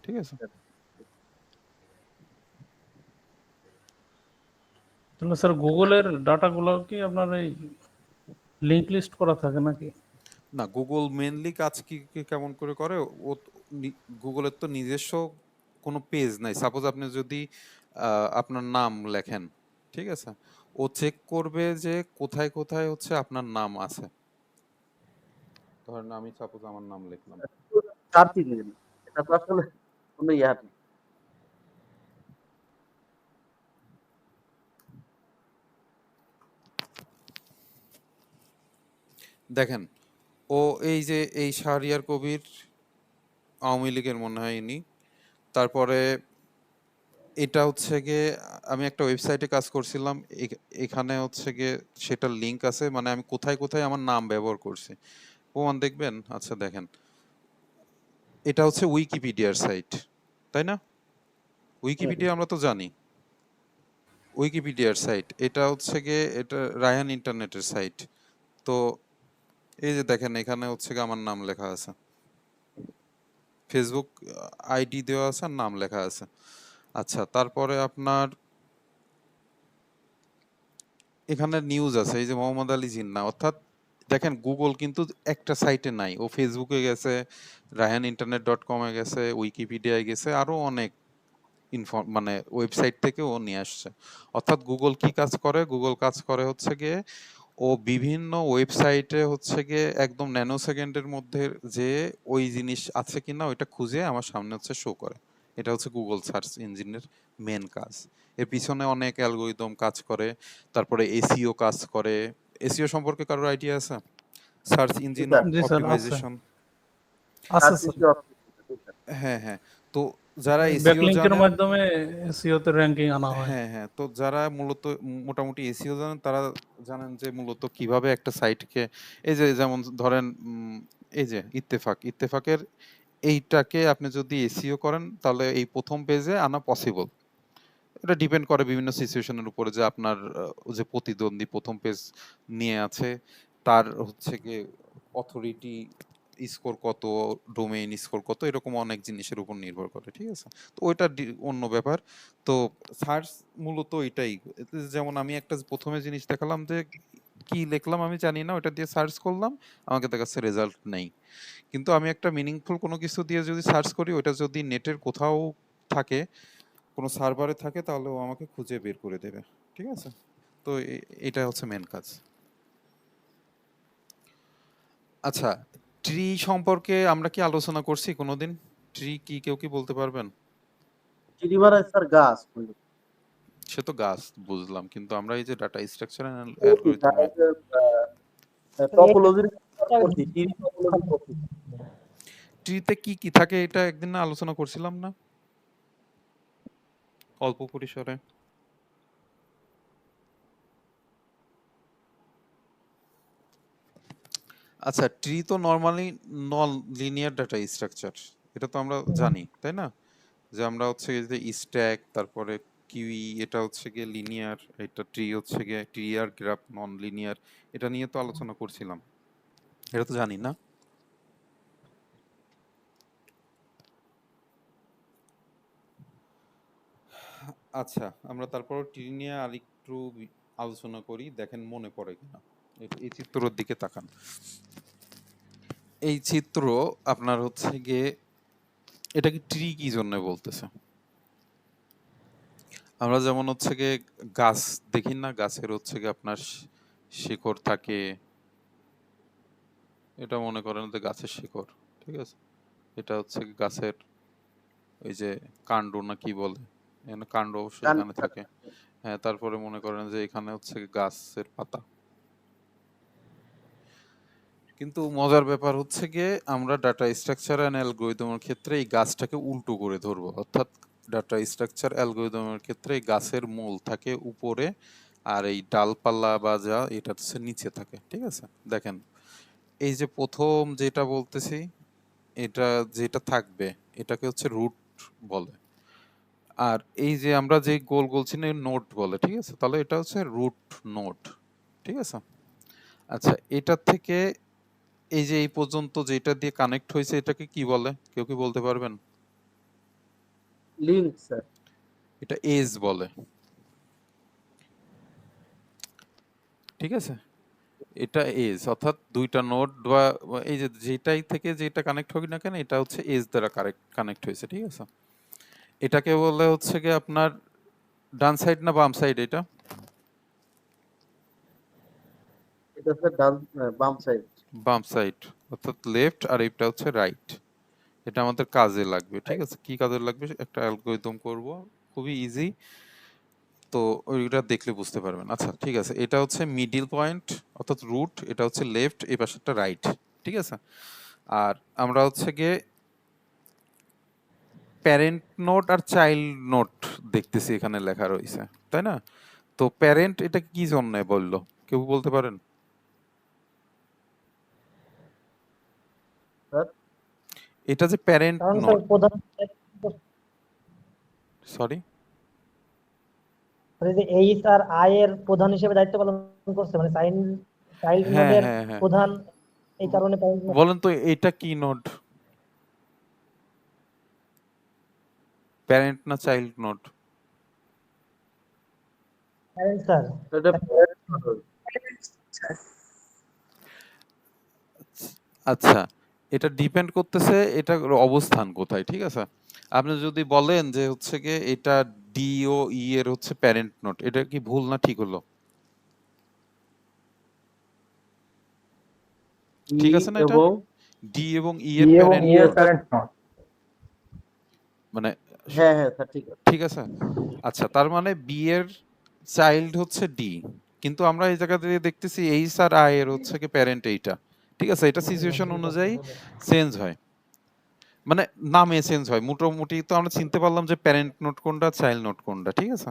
ঠিক আছে? তাহলে স্যার গুগলের ডাটাগুলো কি আপনার এই লিঙ্ক লিস্ট করা থাকে নাকি? না, গুগল মেনলি কাজ কি কেমন করে করে, ও গুগলের তো নিজস্ব কোনো পেজ নাই। সাপোজ আপনি যদি আপনার নাম লেখেন, ঠিক আছে, ও চেক করবে যে কোথায় কোথায় হচ্ছে আপনার নাম আছে। ধরেন আমি সাপোজ আমার নাম লিখলাম, সার্চ ইঞ্জিন, এটা তো আসলে কোনো ইয়ার না। দেখেন ও এই যে এই শাহরিয়ার কবির আওয়ামী লীগের মনে হয় ইনি। তারপরে এটা হচ্ছে গিয়ে আমি একটা ওয়েবসাইটে কাজ করছিলাম, এখানে হচ্ছে গিয়ে সেটার লিংক আছে, মানে আমি কোথায় কোথায় আমার নাম ব্যবহার করছি প্রমাণ দেখবেন। আচ্ছা দেখেন, এটা হচ্ছে উইকিপিডিয়ার সাইট, তাই না? উইকিপিডিয়া আমরা তো জানি। উইকিপিডিয়ার সাইট, এটা হচ্ছে গিয়ে এটা রায়হান ইন্টারনেটের সাইট। তো এই যে দেখেন এখানে হচ্ছে গিয়ে আমার নাম লেখা আছে, ফেসবুক আইডি দেওয়া আছে আর নাম লেখা আছে। আচ্ছা, তারপরে আপনার এখানে নিউজ আছে, এই যে মোহাম্মদ আলী জিন্নাহ, অর্থাৎ দেখেন গুগল কিন্তু একটা সাইটে নাই, ও ফেসবুকে গেছে, রায়হান ইন্টারনেট ডট কমে গেছে, উইকিপিডিয়ায় গেছে, আরো অনেক মানে ওয়েবসাইট থেকে ও নিয়ে আসছে। অর্থাৎ গুগল কি কাজ করে, গুগল কাজ করে হচ্ছে গিয়ে ও বিভিন্ন ওয়েবসাইটে হচ্ছে গিয়ে একদম ন্যানো সেকেন্ডের মধ্যে যে ওই জিনিস আছে কিনা ওইটা খুঁজে আমার সামনে হচ্ছে শো করে। এটা হচ্ছে গুগল সার্চ ইঞ্জিনের মেন কাজ। এর পিছনে অনেক অ্যালগোরিদম কাজ করে, তারপরে এসইও কাজ করে। এসইও সম্পর্কে কারোর আইডিয়া আছে? সার্চ জি ইঞ্জিন স্যার, জি স্যার, আছে অপটিমাইজেশন। আছে সার্চ স্যার। ইঞ্জিন অপটিমাইজেশন, জি স্যার। হ্যাঁ হ্যাঁ, তো যারা এসইও ব্যাকলিংকের জানেন, মাধ্যমে এসইও তে র্যাঙ্কিং আনা হয়। হ্যাঁ হ্যাঁ, তো যারা মূলত মোটামুটি এসইও জানেন তারা জানেন যে মূলত কিভাবে একটা সাইটকে, এই যে যেমন ধরেন এই যে ইত্তেফাকের এইটাকে আপনি যদি এসইও করেন তাহলে এই প্রথম পেজে আনা পসিবল। এটা ডিপেন্ড করে বিভিন্ন সিচুয়েশনের উপরে, যে আপনার যে প্রতিদ্বন্দ্বী প্রথম পেজ নিয়ে আছে তার হচ্ছে গিয়ে অথরিটি স্কোর কত, ডোমেইন স্কোর কত, এরকম অনেক জিনিসের উপর নির্ভর করে, ঠিক আছে? তো ওইটা অন্য ব্যাপার। তো সার্চ মূলত এটাই, এতে যেমন আমি একটা প্রথমে জিনিস দেখালাম যে কি লিখলাম আমি জানি না, ওটা দিয়ে সার্চ করলাম, আমাকে দেখাচ্ছে রেজাল্ট নেই। কিন্তু আমি একটা মিনিংফুল কোনো কিছু দিয়ে যদি সার্চ করি, ওটা যদি নেটের কোথাও থাকে, কোনো সার্ভারে থাকে, তাহলে ও আমাকে খুঁজে বের করে দেবে, ঠিক আছে? তো এটা হচ্ছে মেন কাজ। আচ্ছা, ট্রি সম্পর্কে আমরা কি আলোচনা করছি কোনোদিন? ট্রি কি কেউ কি বলতে পারবেন? ট্রি মানে স্যার গাছ। সে তো গাছ বুঝলাম, কিন্তু আমরা এই যে ডাটা স্ট্রাকচার অ্যালগরিদমে টপোলজির করছি, ট্রি টপোলজি করছি। ট্রিতে কি কি থাকে এটা একদিন না আলোচনা করছিলাম না অল্প পরিসরে? আচ্ছা, ট্রি তো normally non linear data structure, এটা তো আমরা জানি তাই না? যে আমরা হচ্ছে এই যে স্ট্যাক, তারপরে কিউই, এটা হচ্ছে গিয়ে লিনিয়ার, এটা ট্রি হচ্ছে গিয়ে ট্রি আর গ্রাফ নন লিনিয়ার, এটা নিয়ে তো আলোচনা করছিলাম, এটা তো জানি না? আচ্ছা, আমরা তারপর ট্রি নিয়ে আরেকটু আলোচনা করি, দেখেন মনে পড়ে কিনা। এই চিত্রের দিকে তাকান। এই চিত্র আপনার হচ্ছে গিয়ে এটাকে ট্রি কি জন্য বলতেছে? আমরা যেমন হচ্ছে গিয়ে গাছ দেখি না, গাছের হচ্ছে গিয়ে আপনার শিকড় থাকে, এটা মনে করেন যে গাছের শিকড়, ঠিক আছে? এটা হচ্ছে গিয়ে গাছের ওই যে কাণ্ড না কি বলে, এখানে কাণ্ড অবশ্যই এখানে থাকে। হ্যাঁ, তারপরে মনে করেন যে এখানে হচ্ছে গিয়ে গাছের পাতা। কিন্তু মজার ব্যাপার হচ্ছে গিয়ে আমরা ডাটা স্ট্রাকচার অ্যান্ড অ্যালগরিদমের ক্ষেত্রে এই গাছটাকে উল্টো করে ধরবো, অর্থাৎ ডাটা স্ট্রাকচার অ্যালগরিদমের ক্ষেত্রে এই গাছের মূল থাকে উপরে, আর এই ডালপালা বা যা এটা হচ্ছে নিচে থাকে, ঠিক আছে? দেখেন এই যে প্রথম যেটা বলতেছি, এটা যেটা থাকবে এটাকে হচ্ছে রুট বলে, আর এই যে আমরা যে গোল গোল চিহ্ন নোট বলে, ঠিক আছে? তাহলে এটা হচ্ছে রুট নোট, ঠিক আছে? আচ্ছা, এটা থেকে এই যে এই পর্যন্ত যেটা দিয়ে কানেক্ট হয়েছে এটাকে কি বলে, কেউ কি বলতে পারবেন? Link sir. এটা এজ বলে, ঠিক আছে? এটা এজ, অর্থাৎ দুইটা নোড বা এই যে যেটাই থেকে যেটা কানেক্ট হোক না কেন, এটা হচ্ছে এজ দ্বারা কানেক্ট হয়েছে, ঠিক আছে? এটাকে বলে হচ্ছে কি আপনার ডান সাইড না বাম সাইড এটা? এটা স্যার ডান, বাম সাইড। বাম সাইড, অর্থাৎ লেফট, আর এটা হচ্ছে রাইট। এটা আমাদের কাজে লাগবে, ঠিক আছে? কি কাজে লাগবে, একটা অ্যালগরিদম করব, খুবই ইজি, তো ওইটা দেখলে বুঝতে পারবেন। আচ্ছা ঠিক আছে, এটা হচ্ছে মিডিল পয়েন্ট অর্থাৎ রুট, এটা হচ্ছে লেফট, এই পাশেরটা রাইট, ঠিক আছে? আর আমরা হচ্ছে গিয়ে প্যারেন্ট নোট আর চাইল্ড নোট দেখতেছি এখানে লেখা রয়েছে, তাই না? তো প্যারেন্ট এটা কি জন্য বললো, কেউ বলতে পারেন? স্যার এটা যে প্যারেন্ট কারণ স্যার নোট, প্রধান সরি মানে যে এইচ আর আই এর প্রধান হিসেবে দায়িত্ব পালন করছে, মানে চাইল্ড হ্যাঁ নোডের হ্যাঁ হ্যাঁ প্রধান, এই কারণে বলেন তো এটা কি নোড, প্যারেন্ট না চাইল্ড নোড? Parent sir. এটা আচ্ছা, এটা ডিপেন্ড করতেছে এটার অবস্থান কোথায়, ঠিক আছে? আপনি যদি বলেন যে হচ্ছে গিয়ে এটা ডি ও ই এর হচ্ছে প্যারেন্ট নোড, এটা কি ভুল না ঠিক হলো? ই ঠিক আছে না এটা? এবং ডি এবং ই ই এর এবং প্যারেন্ট ই এর নোড, প্যারেন্ট নট। মানে হ্যাঁ হ্যাঁ স্যার ঠিক আছে। ঠিক আছে। আচ্ছা, তার মানে বি এর চাইল্ড হচ্ছে ডি, কিন্তু আমরা এই জায়গা থেকে দেখতেছি এইচ আর আই এর হচ্ছে কি প্যারেন্ট এইটা, ঠিক আছে? এটা সিচুয়েশন অনুযায়ী চেঞ্জ হয়, মানে নামে চেঞ্জ হয়। মোটামুটি তো আমরা চিনতে পারলাম যে প্যারেন্ট নোট কোনটা, চাইল্ড নোট কোনটা, ঠিক আছে?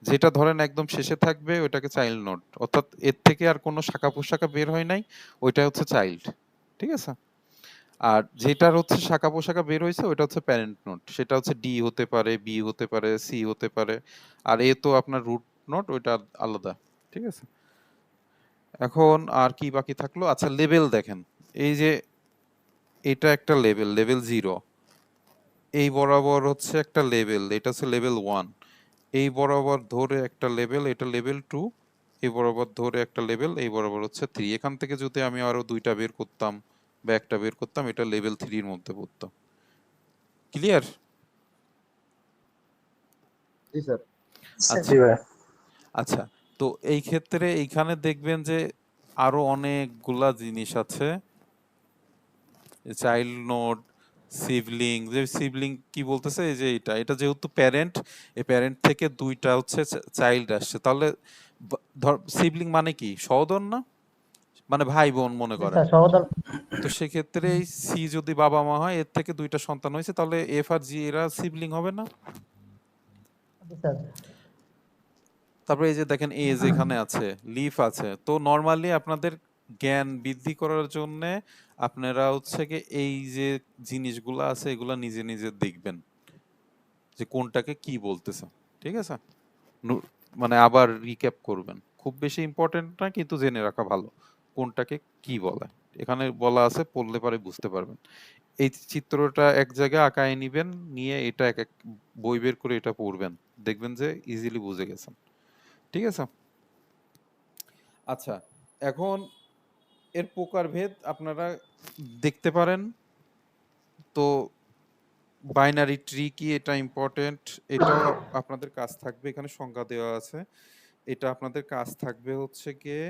যেটা ধরেন একদম শেষে থাকবে ওইটাকে চাইল্ড নোট, অর্থাৎ এর থেকে আর কোনো শাখা পোশাখা বের হয় নাই, ওইটা হচ্ছে চাইল্ড, ঠিক আছে? আর যেটার হচ্ছে শাখা পোশাখা বের হয়েছে ওইটা হচ্ছে প্যারেন্ট নোট, সেটা হচ্ছে ডি হতে পারে, বি হতে পারে, সি হতে পারে। আর এ তো আপনার রুট নোট, ওইটা আলাদা, ঠিক আছে? এখন আর কি বাকি থাকলো? আচ্ছা, লেভেল দেখেন, এই যে এটা একটা লেভেল, লেভেল 0, এই বরাবর হচ্ছে একটা লেভেল, এটা হচ্ছে লেভেল 1, এই বরাবর ধরে একটা লেভেল, এটা লেভেল 2, এই বরাবর ধরে একটা লেভেল, এই বরাবর হচ্ছে 3। এখান থেকে যদি আমি আরো দুইটা বের করতাম বা একটা বের করতাম, এটা লেভেল 3 এর মধ্যে পড়তো। ক্লিয়ার? জি স্যার। আচ্ছা জি ভাই। আচ্ছা, তো এই ক্ষেত্রে এইখানে দেখবেন যে আরো অনেকগুলা জিনিস আছে, চাইল্ড নোড, সিবলিং। যে সিবলিং কি বলতেছে, এই যে এটা যেহেতু প্যারেন্ট, এই প্যারেন্ট থেকে দুইটা হচ্ছে চাইল্ড আসছে, তাহলে ধর সিবলিং মানে কি, সহোদর না, মানে ভাই বোন মনে জি করেন। স্যার, সহোদর। তো সেক্ষেত্রে এই সি যদি বাবা মা হয়, এর থেকে দুইটা সন্তান হয়েছে, তাহলে এফ আর জি এরা সিবলিং হবে না? জি স্যার। তারপরে এই যে দেখেন এ যেখানে আছে, লিফ আছে, তো নরমালি আপনাদের জ্ঞান বৃদ্ধি করার জন্য আপনারা হচ্ছে কি এই যে জিনিসগুলো আছে এগুলা নিজে নিজে দেখবেন যে কোনটাকে কি বলতেছে, ঠিক আছে? মানে আবার রিক্যাপ করবেন, খুব বেশি ইম্পর্টেন্ট না কিন্তু জেনে রাখা ভালো কোনটাকে কি বলে। এখানে বলা আছে, পড়লে পরে বুঝতে পারবেন। এই চিত্রটা এক জায়গায় আঁকায় নিবেন, নিয়ে এটা এক এক বই বের করে এটা পড়বেন, দেখবেন যে ইজিলি বুঝে গেছেন, ঠিক আছে? আচ্ছা, এখন এর প্রকারভেদ আপনারা দেখতে পারেন। তো বাইনারি ট্রি কি, এটা ইম্পর্টেন্ট, এটাও আপনাদের কাজ থাকবে, এখানে সংজ্ঞা দেওয়া আছে। এটা আপনাদের কাজ থাকবে হচ্ছে গিয়ে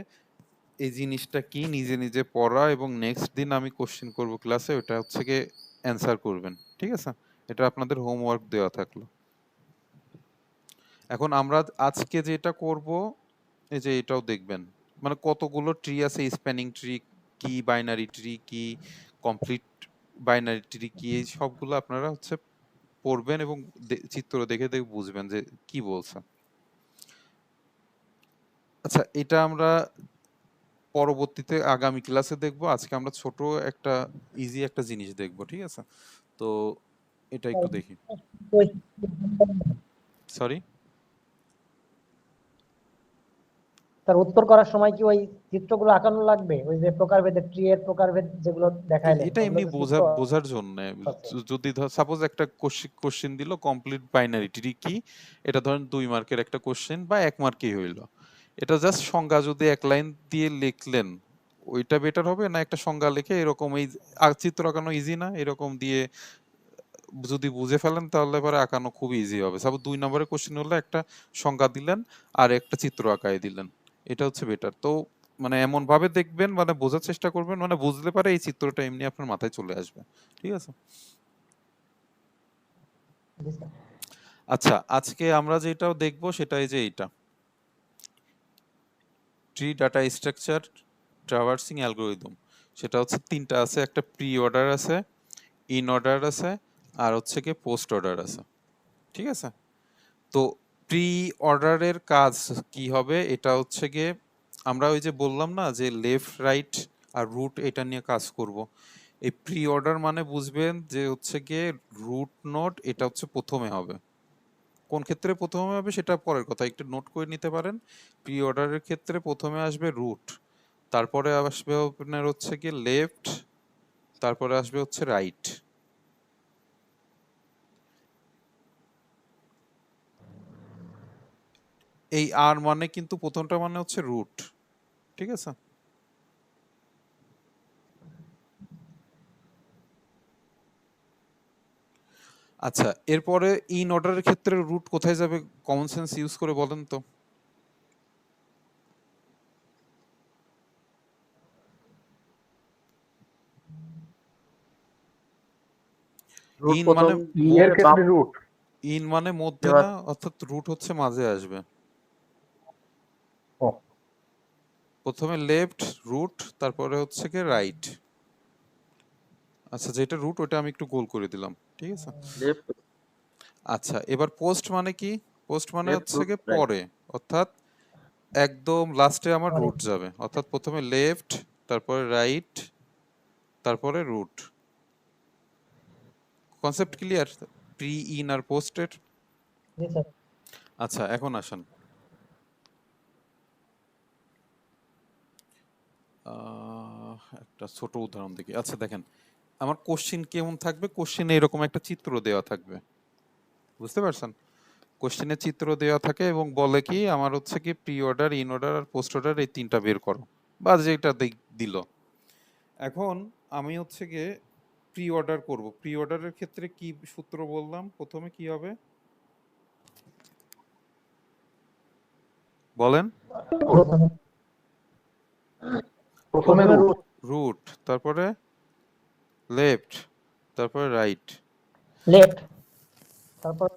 এই জিনিসটা কি নিজে নিজে পড়া, এবং নেক্সট দিন আমি কোশ্চেন করব ক্লাসে, ওটা হচ্ছে গিয়ে অ্যান্সার করবেন, ঠিক আছে? এটা আপনাদের হোমওয়ার্ক দেওয়া থাকলো। এখন আমরা আজকে যেটা করব, এই যে এটাও দেখবেন, মানে কতগুলো ট্রি আছে, স্প্যানিং ট্রি কি, বাইনারি ট্রি কি, কমপ্লিট বাইনারি ট্রি কি, এই সবগুলো আপনারা হচ্ছে পড়বেন এবং চিত্র দেখে দেখে বুঝবেন যে কি বলছে। আচ্ছা, এটা আমরা পরবর্তীতে আগামী ক্লাসে দেখব। আজকে আমরা ছোট একটা ইজি একটা জিনিস দেখব, ঠিক আছে? তো এটা একটু দেখি। সরি, তার উত্তর করার সময় কি ওই চিত্রগুলো আঁকানো লাগবে, ওই যে প্রকারভেদের ট্রি এর প্রকারভেদ যেগুলো দেখাইলেন এটা এমনি ওগুলোতে চিত্র বোঝার জন্য। আছে? যদি সাপোজ একটা কোশ্চেন দিল কমপ্লিট বাইনারি ট্রি কি, এটা ধরেন 2 মার্কের একটা কোশ্চেন বা 1 মার্কেই হইলো, এটা জাস্ট সংজ্ঞা যদি এক লাইন দিয়ে লিখলেন, ওইটা বেটার হবে না একটা সংজ্ঞা লিখে এরকম এই চিত্র আঁকানো ইজি না, এরকম দিয়ে যদি বুঝে ফেলেন তাহলে পরে আঁকানো খুব ইজি হবে। সাপোজ 2 নম্বরের কোশ্চেন হলে একটা সংজ্ঞা দিলেন আর একটা চিত্র আঁকায় দিলেন, এটা হচ্ছে বেটার। তো মানে এমন ভাবে দেখবেন, মানে বোঝার চেষ্টা করবেন, মানে বুঝলে পারে এই চিত্রটা এমনি আপনার মাথায় চলে আসবে, ঠিক আছে? জি স্যার। আচ্ছা, আজকে আমরা যেটাও দেখবো সেটা এই যে এইটা tree data structure traversing algorithm. সেটা হচ্ছে 3টা আছে, একটা প্রি অর্ডার আছে, ইন অর্ডার আছে, আর হচ্ছে কি পোস্ট অর্ডার আছে, ঠিক আছে? তো প্রি অর্ডারের কাজ কি হবে, এটা হচ্ছে গিয়ে আমরা ওই যে বললাম না যে লেফট রাইট আর রুট, এটা নিয়ে কাজ করব। এই প্রি অর্ডার মানে বুঝবেন যে হচ্ছে গিয়ে রুট নোড এটা হচ্ছে প্রথমে হবে, কোন ক্ষেত্রে প্রথমে হবে সেটা পরের কথা, একটু নোট করে নিতে পারেন। প্রি অর্ডারের ক্ষেত্রে প্রথমে আসবে রুট, তারপরে আসবে আপনার হচ্ছে কি লেফট, তারপরে আসবে হচ্ছে রাইট। এই আর মানে কিন্তু প্রথমটা মানে হচ্ছে রুট, ঠিক আছে? আচ্ছা, এরপরে ইন অর্ডারের ক্ষেত্রে রুট কোথায় যাবে কমন সেন্স ইউজ করে বলেন তো? রুট ইন প্রথম মানে ই এর ক্ষেত্রে রুট। ইন মানে মধ্যে এবার না, অর্থাৎ রুট হচ্ছে মাঝে আসবে। ও প্রথমে লেফট রুট, তারপরে হচ্ছে কি রাইট। আচ্ছা, যেটা রুট ওটা আমি একটু গোল করে দিলাম, ঠিক আছে? লেফট আচ্ছা, এবার পোস্ট মানে কি? পোস্ট মানে লেফট হচ্ছে রুট কি রাইট। পরে, অর্থাৎ একদম লাস্টে আমার পরে। রুট যাবে, অর্থাৎ প্রথমে লেফট, তারপরে রাইট, তারপরে root. Concept clear pre in আর পোস্টের? জি স্যার। আচ্ছা, এখন আসেন একটা ছোট উদাহরণ দেখি। আচ্ছা দেখেন, আমার কোশ্চিন কেমন থাকবে, কোশ্চিনে এরকম একটা চিত্র দেওয়া থাকবে, বুঝতে পারছেন? কোশ্চিনে চিত্র দেওয়া থাকে এবং বলে কি আমার হচ্ছে কি প্রি অর্ডার, ইন অর্ডার আর পোস্ট অর্ডার এই তিনটা বের করো, বা যেটা দিল। এখন আমি হচ্ছে গিয়ে প্রি অর্ডার করব। প্রি অর্ডারের ক্ষেত্রে কি সূত্র বললাম, প্রথমে কি হবে বলেন? প্রথমে প্রথমে রুট। রুট, তারপরে লেফট, তারপরে রাইট। লেফট, তারপর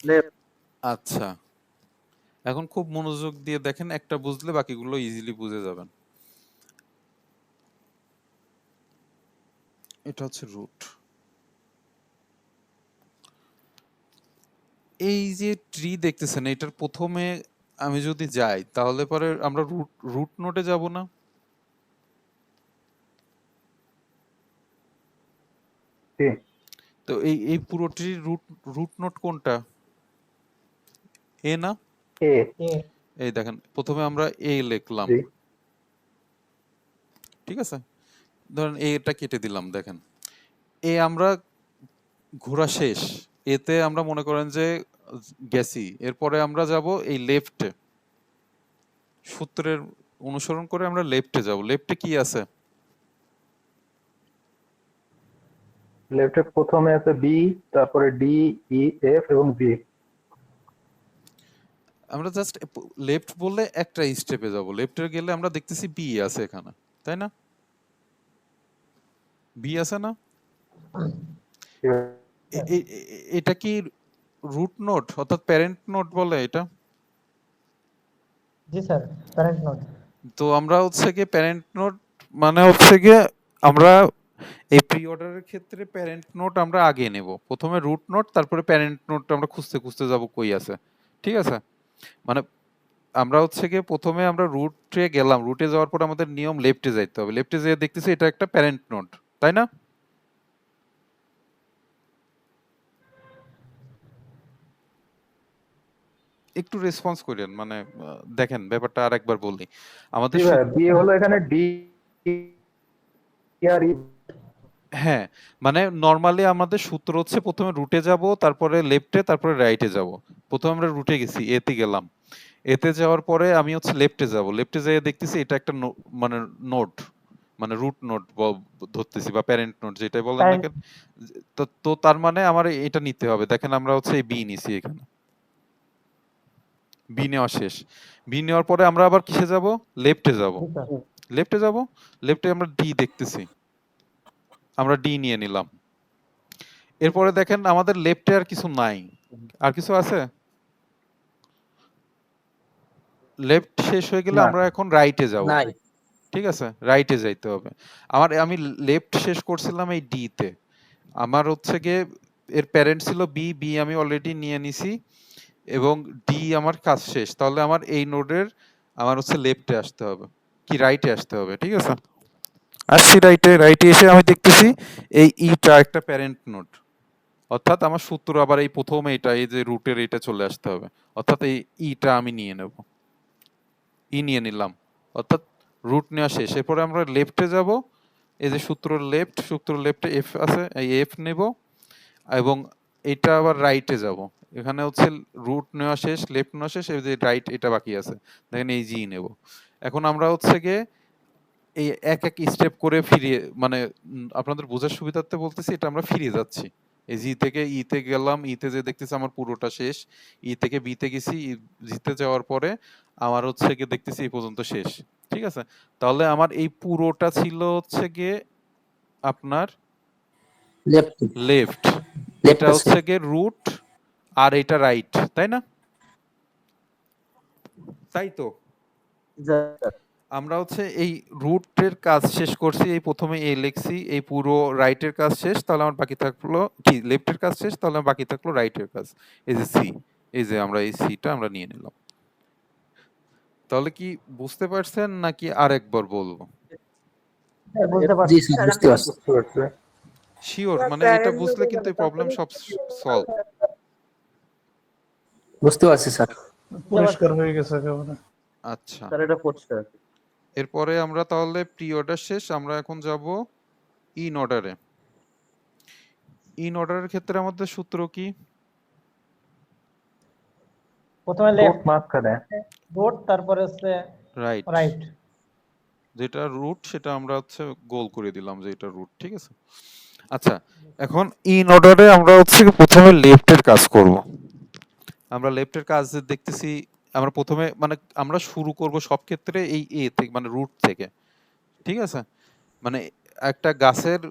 লেফট আচ্ছা, এখন খুব মনোযোগ দিয়ে দেখেন, একটা বুঝলে বাকিগুলো ইজিলি বুঝে যাবেন। এটা হচ্ছে রুট। এই যে ট্রি দেখতেছেন, এটার প্রথমে আমি যদি যাই তাহলে পরে আমরা রুট রুট নোটে যাব না? জি তো এই এই পুরো ট্রির রুট রুট নোট কোনটা? এ না? এ। এ। এই দেখেন, প্রথমে আমরা এ লিখলাম, জি ঠিক আছে? ধরেন এটা কেটে দিলাম, দেখেন এ আমরা ঘোরা শেষ, এতে আমরা মনে করেন যে গেছি, এরপরে আমরা যাব এই লেফটে, সূত্রের অনুসরণ করে আমরা লেফটে যাব। লেফটে কি আছে? লেফটে প্রথমে আছে বি, তারপরে ডি, ই, এফ এবং জি। আমরা জাস্ট লেফট বললে একটা স্টেপে যাব, লেফটে গেলে আমরা দেখতেছি বি আছে এখানে, তাই না? বি আছে না? এটা কি রুট নোট অর্থাৎ প্যারেন্ট নোট বলে এটা? জি স্যার, প্যারেন্ট নোট। তো আমরা হচ্ছে গিয়ে প্যারেন্ট নোট মানে হচ্ছে গিয়ে আমরা এই প্রি অর্ডারের ক্ষেত্রে প্যারেন্ট নোট আমরা আগে নেব, প্রথমে রুট নোট, তারপরে প্যারেন্ট নোট আমরা খুঁজতে খুঁজতে যাব কই আছে, ঠিক আছে? মানে আমরা হচ্ছে গিয়ে প্রথমে আমরা রুটে গেলাম, রুটে যাওয়ার পর আমাদের নিয়ম লেফটে যাইতে হবে, লেফটে যেয়ে দেখতেছি এটা একটা প্যারেন্ট নোট, তাই না? একটু রেসপন্স করেন, মানে দেখেন ব্যাপারটা আরেকবার বলি। আমাদের জি ভাই, বি হলো এখানে ডি আর ই। হ্যাঁ, মানে নরমালি আমাদের সূত্র হচ্ছে প্রথমে রুটে যাব, তারপরে লেফটে, তারপরে রাইটে যাব। প্রথমে আমরা রুটে গেছি, এতে গেলাম, এতে যাওয়ার পরে আমি হচ্ছে লেফটে যাব, লেফটে যেয়ে দেখতেছি এটা একটা মানে নোট, মানে রুট নোট ধরতেছি, বা প্যারেন্ট নোট যেটাই বলেন না প্যারেন্ট। কেন। তো তো তার মানে আমার এটা নিতে হবে। দেখেন আমরা হচ্ছে এই বি নিছি এখানে, বি নেওয়া শেষ। বি নেওয়ার পরে আমরা আবার কিসে যাব? লেফটে যাব। জি স্যার। লেফটে যাব, লেফটে আমরা ডি দেখতেছি, আমরা ডি নিয়ে নিলাম। এরপরে দেখেন আমাদের লেফটে আর কিছু নাই, আর কিছু আছে? লেফট শেষ হয়ে গেলে না আমরা এখন রাইটে যাব, নাই ঠিক আছে? রাইটে যাইতে হবে। আমি লেফট শেষ করছিলাম এই ডি তে, আমার হচ্ছে গিয়ে এর প্যারেন্ট ছিল বি, বি আমি অলরেডি নিয়ে নিছি, এবং ডি আমার কাজ শেষ, তাহলে আমার এই নোডের আমার হচ্ছে লেফটে আসতে হবে, কি রাইটে আসতে হবে, ঠিক আছে? আসছি রাইটে, রাইটে এসে আমি দেখতেছি এই ইটা একটা প্যারেন্ট নোড, অর্থাৎ আমার সূত্র আবার এই প্রথমে এটা এই যে রুটের এটা চলে আসতে হবে, অর্থাৎ এই ইটা আমি নিয়ে নেব, ই নিয়ে নিলাম, অর্থাৎ রুট নেওয়া শেষ। এরপরে আমরা লেফটে যাব, এই যে সূত্র লেফটে এফ আছে, এই এফ নেব, এবং এটা আবার রাইটে যাব। এখানে হচ্ছে রুট নেওয়া শেষ, লেফট নেওয়া শেষ, এই যে রাইট এটা বাকি আছে, দেখেন এই জি নেব। এখন আমরা হচ্ছে গিয়ে এই এক এক স্টেপ করে ফিরিয়ে, মানে আপনাদের বোঝার সুবিধার্থে বলতেছি, এটা আমরা ফিরিয়ে যাচ্ছি। এই জি থেকে ইতে গেলাম, ইতে যে দেখতেছি আমার পুরোটা শেষ, ই থেকে বিতে গেছি, জিতে যাওয়ার পরে আমার হচ্ছে গিয়ে দেখতেছি এই পর্যন্ত শেষ। ঠিক আছে, তাহলে আমার এই পুরোটা ছিল হচ্ছে গিয়ে আপনার লেফট লেফট, এটা হচ্ছে গিয়ে রুট, আর এটা রাইট, তাই না? তাই তো আমরা হচ্ছে এই রুটের কাজ শেষ করছি, এই প্রথমে এ লিখছি, এই পুরো রাইটের কাজ শেষ, তাহলে আমার বাকি থাকলো কি, লেফটের কাজ শেষ, তাহলে আমার বাকি থাকলো রাইটের কাজ, এই যে সি, এই যে আমরা এই সিটা আমরা নিয়ে নিলাম। তাহলে কি বুঝতে পারছেন নাকি আরেকবার বলবো? স্যার বুঝতে পারছি। জি স্যার বুঝতে পারছি। বুঝতে পারছি। শিওর, মানে এটা বুঝলে কিন্তু এই প্রবলেম সব সলভ। বুঝতে পারছি স্যার। পরিষ্কার হয়ে গেছে একেবারে। আচ্ছা, স্যার এটা পরিষ্কার। এরপরে আমরা তাহলে প্রি অর্ডার শেষ, আমরা এখন যাব ইন অর্ডারে। ইন অর্ডারের ক্ষেত্রে আমাদের সূত্র কি? প্রথমে রুট লেফট, মাঝখানে। রুট, তারপরে হচ্ছে রাইট, রাইট। যেটা রুট সেটা আমরা হচ্ছে গোল করে দিলাম যে এটা রুট, ঠিক আছে। আচ্ছা, এখন ইন অর্ডারে আমরা হচ্ছে প্রথমে লেফটের কাজ করব। আমরা লেফটের কাজ দেখতেছি, আমরা প্রথমে মানে আমরা শুরু করব সব ক্ষেত্রে এই এ থেকে, মানে রুট থেকে, ঠিক আছে। মানে একটা গাছের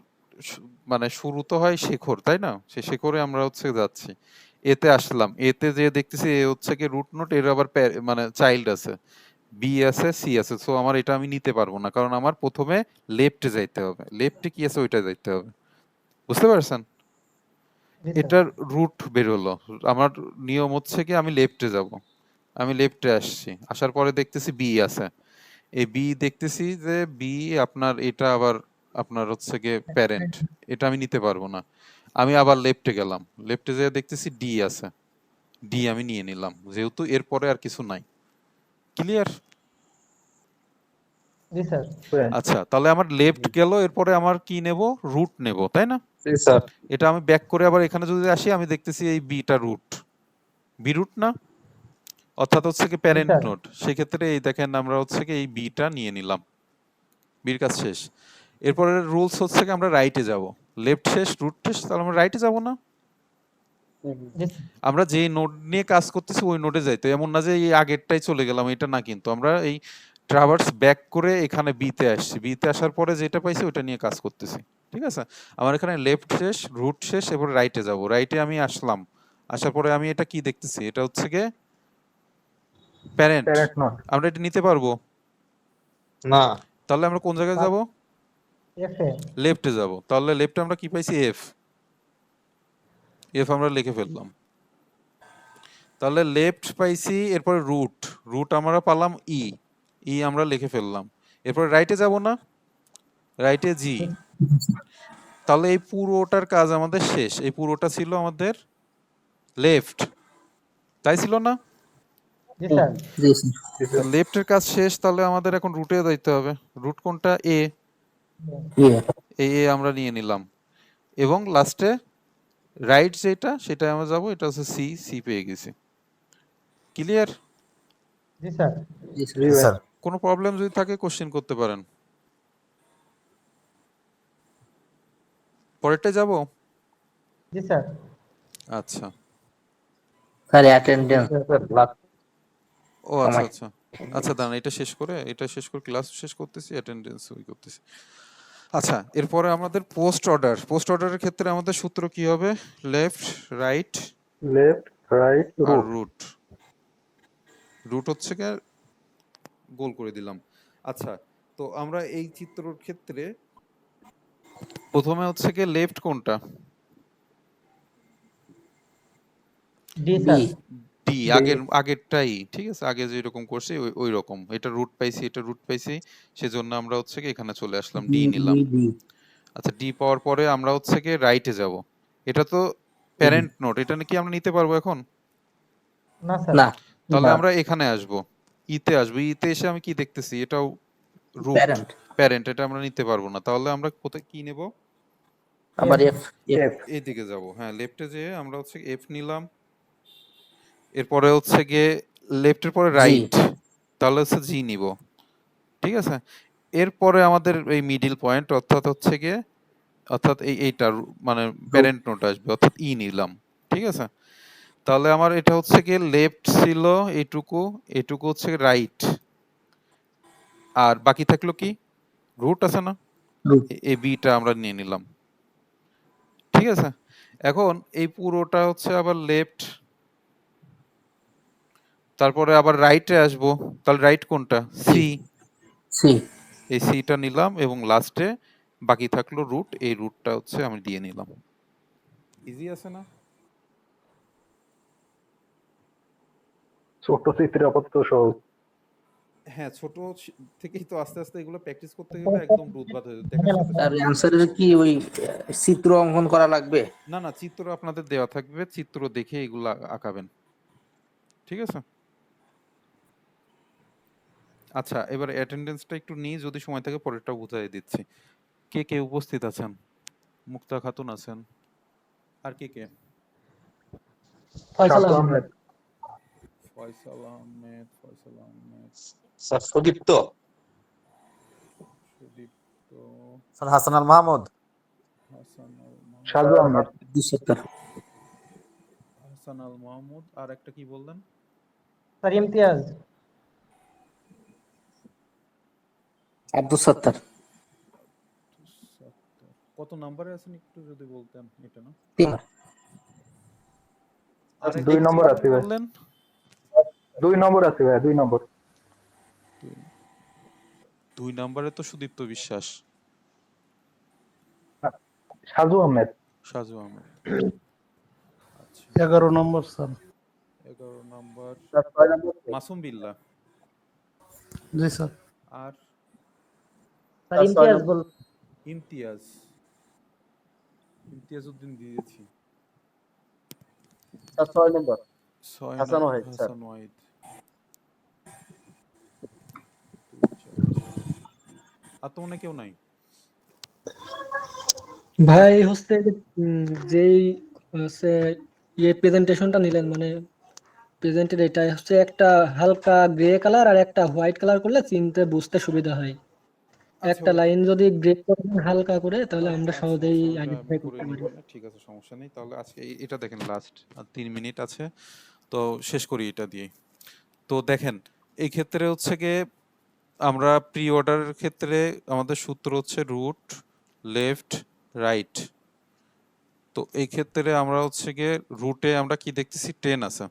মানে শুরু তো হয় শেকড়, তাই না? সেই শেকড়ে আমরা হচ্ছে যাচ্ছি, এতে আসলাম, এতে যে দেখতেছি এ হচ্ছে কি রুট নোট, এর আবার মানে চাইল্ড আছে, বি আছে, সি আছে, সো আমার এটা আমি নিতে পারবো না, কারণ আমার প্রথমে লেফটে যাইতে হবে, লেফটে কি আছে ওইটা যাইতে হবে, বুঝতে পারছেন? জি স্যার। এটার রুট বের হলো, আমার নিয়ম হচ্ছে কি আমি লেফটে যাব, আমি লেফটে আসছি, আসার পরে দেখতেছি বি আছে, এই বি দেখতেছি যে বি আপনার এটা আবার আপনার হচ্ছে গিয়ে প্যারেন্ট, এটা আমি নিতে পারবো না, আমি আবার লেফটে গেলাম, লেফটে যেয়ে দেখতেছি ডি আছে, ডি আমি নিয়ে নিলাম, যেহেতু এরপরে আর কিছু নাই। ক্লিয়ার? জি স্যার। আচ্ছা, তাহলে আমার লেফট গেল, এরপরে আমার কি নেব, রুট নেব, তাই না? জি স্যার। এটা আমি ব্যাক করে আবার এখানে যদি আসি, আমি দেখতেছি এই বিটা রুট, বি রুট না, অর্থাৎ হচ্ছে কি প্যারেন্ট স্যার। নোড, সেক্ষেত্রে এই দেখেন আমরা হচ্ছে কি এই বিটা নিয়ে নিলাম, বির কাজ শেষ। এরপরে রুলস হচ্ছে কি আমরা রাইটে যাব, লেফট শেষ রুট শেষ, তাহলে আমরা রাইটে যাব না, জি স্যার। আমরা যে নোড নিয়ে কাজ করতেছি ওই নোডে যাইতে, এমন না যে এই আগেরটাই চলে গেলাম, এটা না, কিন্তু আমরা এই ট্রাভার্স ব্যাক করে এখানে বিতে আসছি, বিতে আসার পরে যেটা পাইছি ওটা নিয়ে কাজ করতেছি, ঠিক আছে। আমার এখানে লেফট শেষ রুট শেষ, এরপরে রাইটে যাব, রাইটে আমি আসলাম, আসার পরে আমি এটা কি দেখতেছি, এটা হচ্ছে গিয়ে প্যারেন্ট, প্যারেন্ট নোট। আমরা এটা নিতে পারবো না। তাহলে আমরা কোন জায়গায় যাব, এফ এ। লেফটে যাব, তাহলে লেফটে আমরা কি পাইছি, এফ, এফ আমরা লিখে ফেললাম, তাহলে লেফট পাইছি, এরপরে রুট, রুট আমরা পালাম ই, ই আমরা লিখে ফেললাম, এরপরে রাইটে যাব না, রাইটে জি, তাহলে এই পুরোটার কাজ আমাদের শেষ, এই পুরোটা ছিল আমাদের লেফট, তাই ছিল না? জি স্যার। জি স্যার। লেফটের কাজ শেষ, তাহলে আমাদের এখন রুটে যাইতে হবে, রুট কোনটা, এ, ইয়ে এই এ আমরা নিয়ে নিলাম, এবং লাস্টে রাইট যেটা সেটা আমরা যাব, এটা হচ্ছে সি, সি পেয়ে গেছি। ক্লিয়ার? জি স্যার। জি জি স্যার। ভাই। কোনো প্রবলেম যদি থাকে কোশ্চেন করতে পারেন। পরেরটা যাব? জি স্যার। আচ্ছা, স্যার অ্যাটেন্ডেন্স ও আচ্ছা আচ্ছা আচ্ছা, দাঁড়ান এটা শেষ করে ক্লাস শেষ করতেছি, অ্যাটেন্ডেন্স ওই করতেছি। আচ্ছা, এরপরে আমাদের পোস্ট অর্ডারের ক্ষেত্রে আমাদের সূত্র কি হবে, লেফট রাইট লেফট রাইট আর রুট। রুট, রুট হচ্ছে কি গোল করে দিলাম। আচ্ছা, তো আমরা এই চিত্রের ক্ষেত্রে প্রথমে হচ্ছে কি লেফট কোনটা, ডি বি স্যার। ডি, আগেরটাই, ঠিক আছে, আগে যেরকম করছি ওই রকম, এটা রুট পাইছি, এটা রুট পাইছি, সেজন্য আমরা হচ্ছে কি এখানে চলে আসলাম, ডি নিলাম। বি আচ্ছা, ডি পাওয়ার পরে আমরা হচ্ছে কি রাইটে যাব, এটা তো প্যারেন্ট নোট এটা নাকি আমরা নিতে পারবো এখন? না স্যার। না তাহলে না। আমরা এখানে আসবো, ইতে আসবো। ইতে এসে আমি কি দেখতেছি, এটাও রুট প্যারেন্ট প্যারেন্ট, এটা আমরা নিতে পারবো না। তাহলে আমরা কোথায় কি নেব? আবার এফ এফ এফ এইদিকে যাব। হ্যাঁ, লেফটে যেয়ে আমরা হচ্ছে এফ নিলাম, এরপরে হচ্ছে গিয়ে লেফটের পরে জি রাইট, তাহলে হচ্ছে জি নিব। ঠিক আছে, এরপরে আমাদের এই মিডিল পয়েন্ট অর্থাৎ হচ্ছে গিয়ে অর্থাৎ এইটা মানে প্যারেন্ট নোট আসবে, অর্থাৎ ই নিলাম। ঠিক আছে, তাহলে আমার এটা হচ্ছে গিয়ে লেফট ছিল এইটুকু, এইটুকু হচ্ছে রাইট, আর বাকি থাকলো কি রুট আছে না, রুট এই বিটা আমরা নিয়ে নিলাম। ঠিক আছে, এখন এই পুরোটা হচ্ছে আবার লেফট, তারপরে আবার রাইটে আসবো, তাহলে রাইট কোনটা? সি সি, সি এই সিটা নিলাম এবং লাস্টে বাকি থাকলো রুট, এই রুটটা হচ্ছে আমি দিয়ে নিলাম। ইজি আছে না? ছোট চিত্রে আপাতত সহজ। হ্যাঁ, ছোট থেকেই তো আস্তে আস্তে এগুলো প্র্যাকটিস করতে গেলে একদম রুটবাদ হয়ে যাবে, দেখার সাথে আর সাথে। অ্যান্সারের কি ওই চিত্র অঙ্কন করা লাগবে? না না, চিত্র আপনাদের দেওয়া থাকবে, চিত্র দেখে এগুলো আঁকাবেন। ঠিক আছে, আচ্ছা এবার অ্যাটেন্ডেন্সটা একটু নিই, যদি সময় থাকে পরেরটা বুঝাই দিচ্ছি। কে কে উপস্থিত আছেন? মুক্তা খাতুন আছেন, আর কে কে? ফয়সাল শান্ত আহমেদ। আহমেদ, ফয়সাল আহমেদ, ফয়সাল আহমেদ, স্যার সুদীপ্ত, সুদীপ্ত, স্যার হাসান আল মাহমুদ, হাসান আল মাহমুদ, সাজু আহমেদ, আব্দুল সত্তার হাসান আল মাহমুদ, আর একটা কি বললেন? স্যার ইমতিয়াজ। আব্দুল সত্তার কত নাম্বারে আছেন একটু যদি বলতেন, এটা না? 3 আর 2 নম্বর একজন আছে ভাই, বললেন? 2 নম্বর আছে ভাই, 2 নম্বর। 2 নম্বরে তো সুদীপ্ত বিশ্বাস, সাজু আহমেদ, সাজু আহমেদ। আচ্ছা, 11 নম্বর স্যার। 11 নম্বর স্যার 6 নম্বর কে? মাসুম বিল্লাহ। জি স্যার। আর স্যার স্যার 6 ইমতিয়াজ নম্বর, বল। ইমতিয়াজ, ইমতিয়াজ উদ্দিন দিয়েছি। স্যার 6 নম্বর 6 হাসান ওয়াহিদ স্যার। হাসান ওয়াহিদ। আর তো মনে কেউ নাই? ভাই হচ্ছে যে, যেই হচ্ছে প্রেজেন্টেশনটা নিলেন, মানে প্রেজেন্টের এটা হচ্ছে একটা হালকা গ্রে কালার আর একটা হোয়াইট কালার করলে চিনতে বুঝতে সুবিধা হয়। আচ্ছা একটা লাইন যদি গ্রে করে দেন হালকা করে, তাহলে আমরা আচ্ছা সহজেই আচ্ছা, ওটা আমি আইডেন্টিফাই করে করতে নিব পারি। না, ঠিক আছে, সমস্যা নেই। তাহলে আজকে এটা দেখেন, লাস্ট আর 3 মিনিট আছে, তো শেষ করি এটা দিয়ে। তো দেখেন, এই ক্ষেত্রে হচ্ছে গিয়ে আমরা প্রি অর্ডারের ক্ষেত্রে আমাদের সূত্র হচ্ছে রুট লেফট রাইট। তো এই ক্ষেত্রে আমরা হচ্ছে গিয়ে রুটে আমরা কি দেখতেছি, 10 আছে,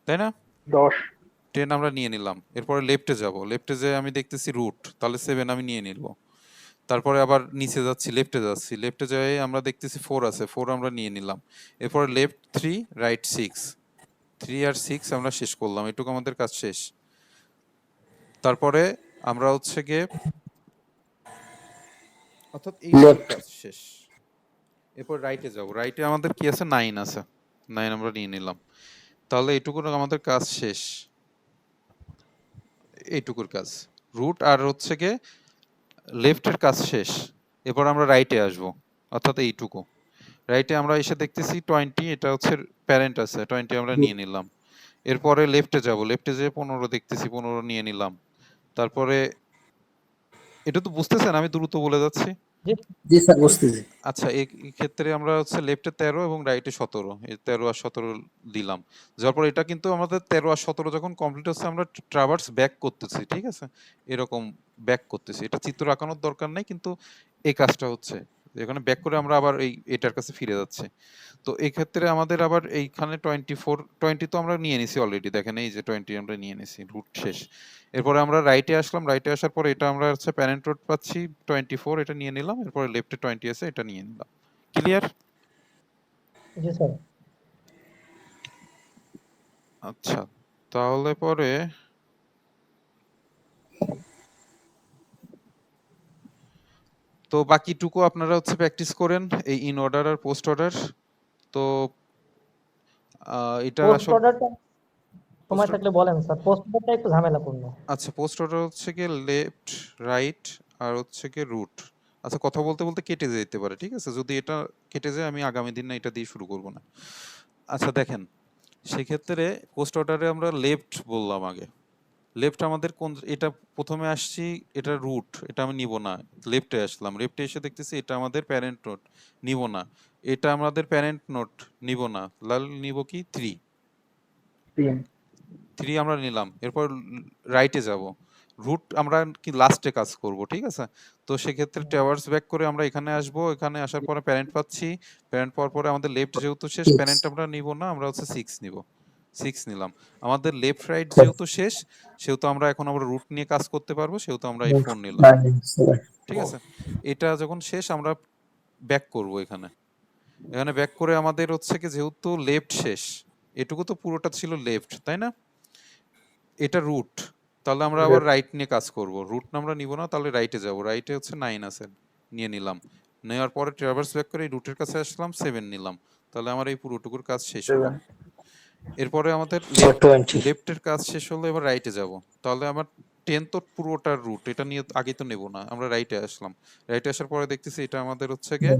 তাই না? 10, 10 আমরা নিয়ে নিলাম। এরপরে লেফটে যাব, লেফটে যেয়ে আমি দেখতেছি রুট, তাহলে 7 আমি নিয়ে নিব। তারপরে আবার নিচে যাচ্ছি, লেফটে যাচ্ছি, লেফটে যেয়ে আমরা দেখতেছি 4 আছে, 4 আমরা নিয়ে নিলাম। এরপরে লেফট 3 রাইট 6, 3 আর 6 আমরা শেষ করলাম, এটুকু আমাদের কাজ শেষ। তারপরে আমরা হচ্ছে গিয়ে অর্থাৎ এইটুকুর লেফট কাজ শেষ। এরপর রাইটে যাব, রাইটে আমাদের কি আছে, 9 আছে, 9 আমরা নিয়ে নিলাম। তাহলে এইটুকুর আমাদের কাজ শেষ, এইটুকুর কাজ রুট আর হচ্ছে গিয়ে লেফটের কাজ শেষ। এরপর আমরা রাইটে আসব, অর্থাৎ এইটুকু। রাইটে আমরা এসে দেখতেছি 20, এটা হচ্ছে প্যারেন্ট আছে, 20 আমরা নিয়ে নিলাম। এরপরে লেফটে যাব, লেফটে যেয়ে 15 দেখতেছি, 15 নিয়ে নিলাম। তারপরে এটা তো বুঝতেছেন, আমি দ্রুত বলে যাচ্ছি। জি জি স্যার বুঝতেছি। আচ্ছা, এই ক্ষেত্রে আমরা হচ্ছে লেফটে 13 এবং রাইটে 17, এই 13 আর 17 দিলাম। যার পর এটা কিন্তু আমাদের 13 আর 17 যখন কমপ্লিট হচ্ছে, আমরা ট্রাভার্স ব্যাক করতেছি। ঠিক আছে, এরকম ব্যাক করতেছি, এটা চিত্র আঁকানোর দরকার নেই, কিন্তু এই কাজটা হচ্ছে এখানে ব্যাক করে আমরা আবার এটার কাছে ফিরে যাচ্ছি। তো এই ক্ষেত্রে আমাদের আবার এইখানে 20 তো আমরা নিয়ে নিছি অলরেডি, দেখেন এই যে 20 আমরা নিয়ে নিছি, রুট শেষ। এরপরে আমরা রাইটে আসলাম, রাইটে আসার পরে এটা আমরা হচ্ছে প্যারেন্ট রোড পাচ্ছি 24, এটা নিয়ে নিলাম। এরপরে লেফটে 20 আছে, এটা নিয়ে নিলাম। ক্লিয়ার? জি স্যার। আচ্ছা, তাহলে পরে তো বাকিটুকু আপনারা হচ্ছে প্র্যাকটিস করেন, এই ইন অর্ডার আর পোস্ট অর্ডার। তো এটার পোস্ট আসল অর্ডারটা সময় পোস্ট থাকলে বলেন স্যার, পোস্ট অর্ডারটা একটু ঝামেলাপূর্ণ। আচ্ছা, পোস্ট অর্ডার হচ্ছে গিয়ে লেফট, রাইট আর হচ্ছে গিয়ে রুট। আচ্ছা, কথা বলতে বলতে কেটে যেতে পারে, ঠিক আছে? যদি এটা কেটে যায় আমি আগামী দিন না এটা দিয়ে শুরু করব না। আচ্ছা দেখেন, সেক্ষেত্রে পোস্ট অর্ডারে আমরা লেফট বললাম আগে। লেফট আমাদের কোন, এটা প্রথমে আসছি, এটা রুট, এটা আমি নিব না, লেফটে আসলাম, লেফটে এসে দেখতেছি এটা আমাদের প্যারেন্ট নোট, নিব না। এটা আমাদের প্যারেন্ট নোট, নিব না, লাল নিব কি 3, 3 আমরা নিলাম। এরপর রাইটে যাব, রুট আমরা কি লাস্টে কাজ করব, ঠিক আছে? তো সেক্ষেত্রে ট্রাভার্স ব্যাক করে আমরা এখানে আসব, এখানে আসার পরে প্যারেন্ট পাচ্ছি, প্যারেন্ট পাওয়ার পরে আমাদের লেফট যেহেতু শেষ, 6 প্যারেন্ট আমরা নিব না, আমরা হচ্ছে 6 নিব, 6 নিলাম। আমাদের লেফট রাইট যেহেতু শেষ, সেহেতু আমরা এখন আমরা রুট নিয়ে কাজ করতে পারবো, সেহেতু আমরা এই 4 নিলাম, 7 ঠিক আছে? এটা যখন শেষ আমরা ব্যাক করব, এখানে এখানে ব্যাক করে আমাদের হচ্ছে কি যেহেতু লেফট শেষ, এটুকু তো পুরোটা ছিল লেফট, তাই না? এটা রুট, তাহলে আমরা আবার রাইট নিয়ে কাজ করব, রুট আমরা নিব না, তাহলে রাইটে যাব, রাইটে হচ্ছে 9 আছে, নিয়ে নিলাম। নেওয়ার পরে ট্রাভার্স ব্যাক করে রুটের কাছে আসলাম, 7 নিলাম, তাহলে আমার এই পুরোটুকুর কাজ শেষ হলো। 7 এরপরে আমাদের So 20 লেফটের কাজ শেষ হলো, এবার রাইটে যাব, তাহলে আমার 10 তো পুরোটার রুট, এটা নিয়ে আগে তো নেব না, আমরা রাইটে আসলাম, রাইটে আসার পরে দেখতেছি এটা আমাদের হচ্ছে গিয়ে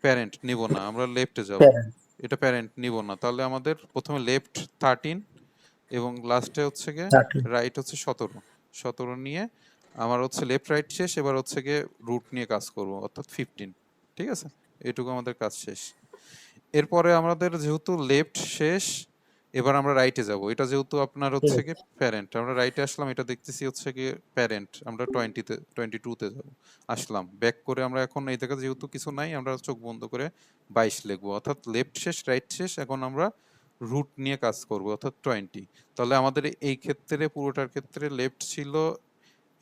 প্যারেন্ট, নিব না, আমরা লেফটে যাব, এটা প্যারেন্ট, নিব না, তাহলে আমাদের প্রথমে লেফট 13 এবং লাস্টে হচ্ছে গিয়ে 13 রাইট হচ্ছে 17 নিয়ে আমার হচ্ছে লেফট রাইট শেষ, এবার হচ্ছে গিয়ে রুট নিয়ে কাজ করব, অর্থাৎ 15, ঠিক আছে? এটুকু আমাদের কাজ শেষ। এরপরে আমাদের যেহেতু লেফট শেষ, এবার আমরা রাইটে যাব, এটা যেহেতু আপনার হচ্ছে গিয়ে প্যারেন্ট, আমরা রাইটে আসলাম, এটা দেখতেছি হচ্ছে গিয়ে প্যারেন্ট, আমরা 20-তে 22-তে যাব, আসলাম ব্যাক করে, আমরা এখন এই জায়গায় যেহেতু কিছু নাই, আমরা চোখ বন্ধ করে 22 লিখবো, অর্থাৎ লেফট শেষ রাইট শেষ, এখন আমরা রুট নিয়ে কাজ করব, অর্থাৎ 20। তাহলে আমাদের এই ক্ষেত্রে পুরোটার ক্ষেত্রে লেফট ছিল,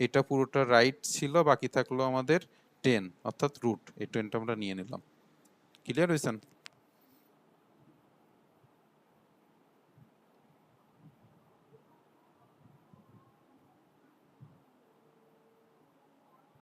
এটা পুরোটা রাইট ছিল, বাকি থাকলো আমাদের 10, অর্থাৎ রুট, এই 10টা আমরা নিয়ে নিলাম। ক্লিয়ার হয়েছেন?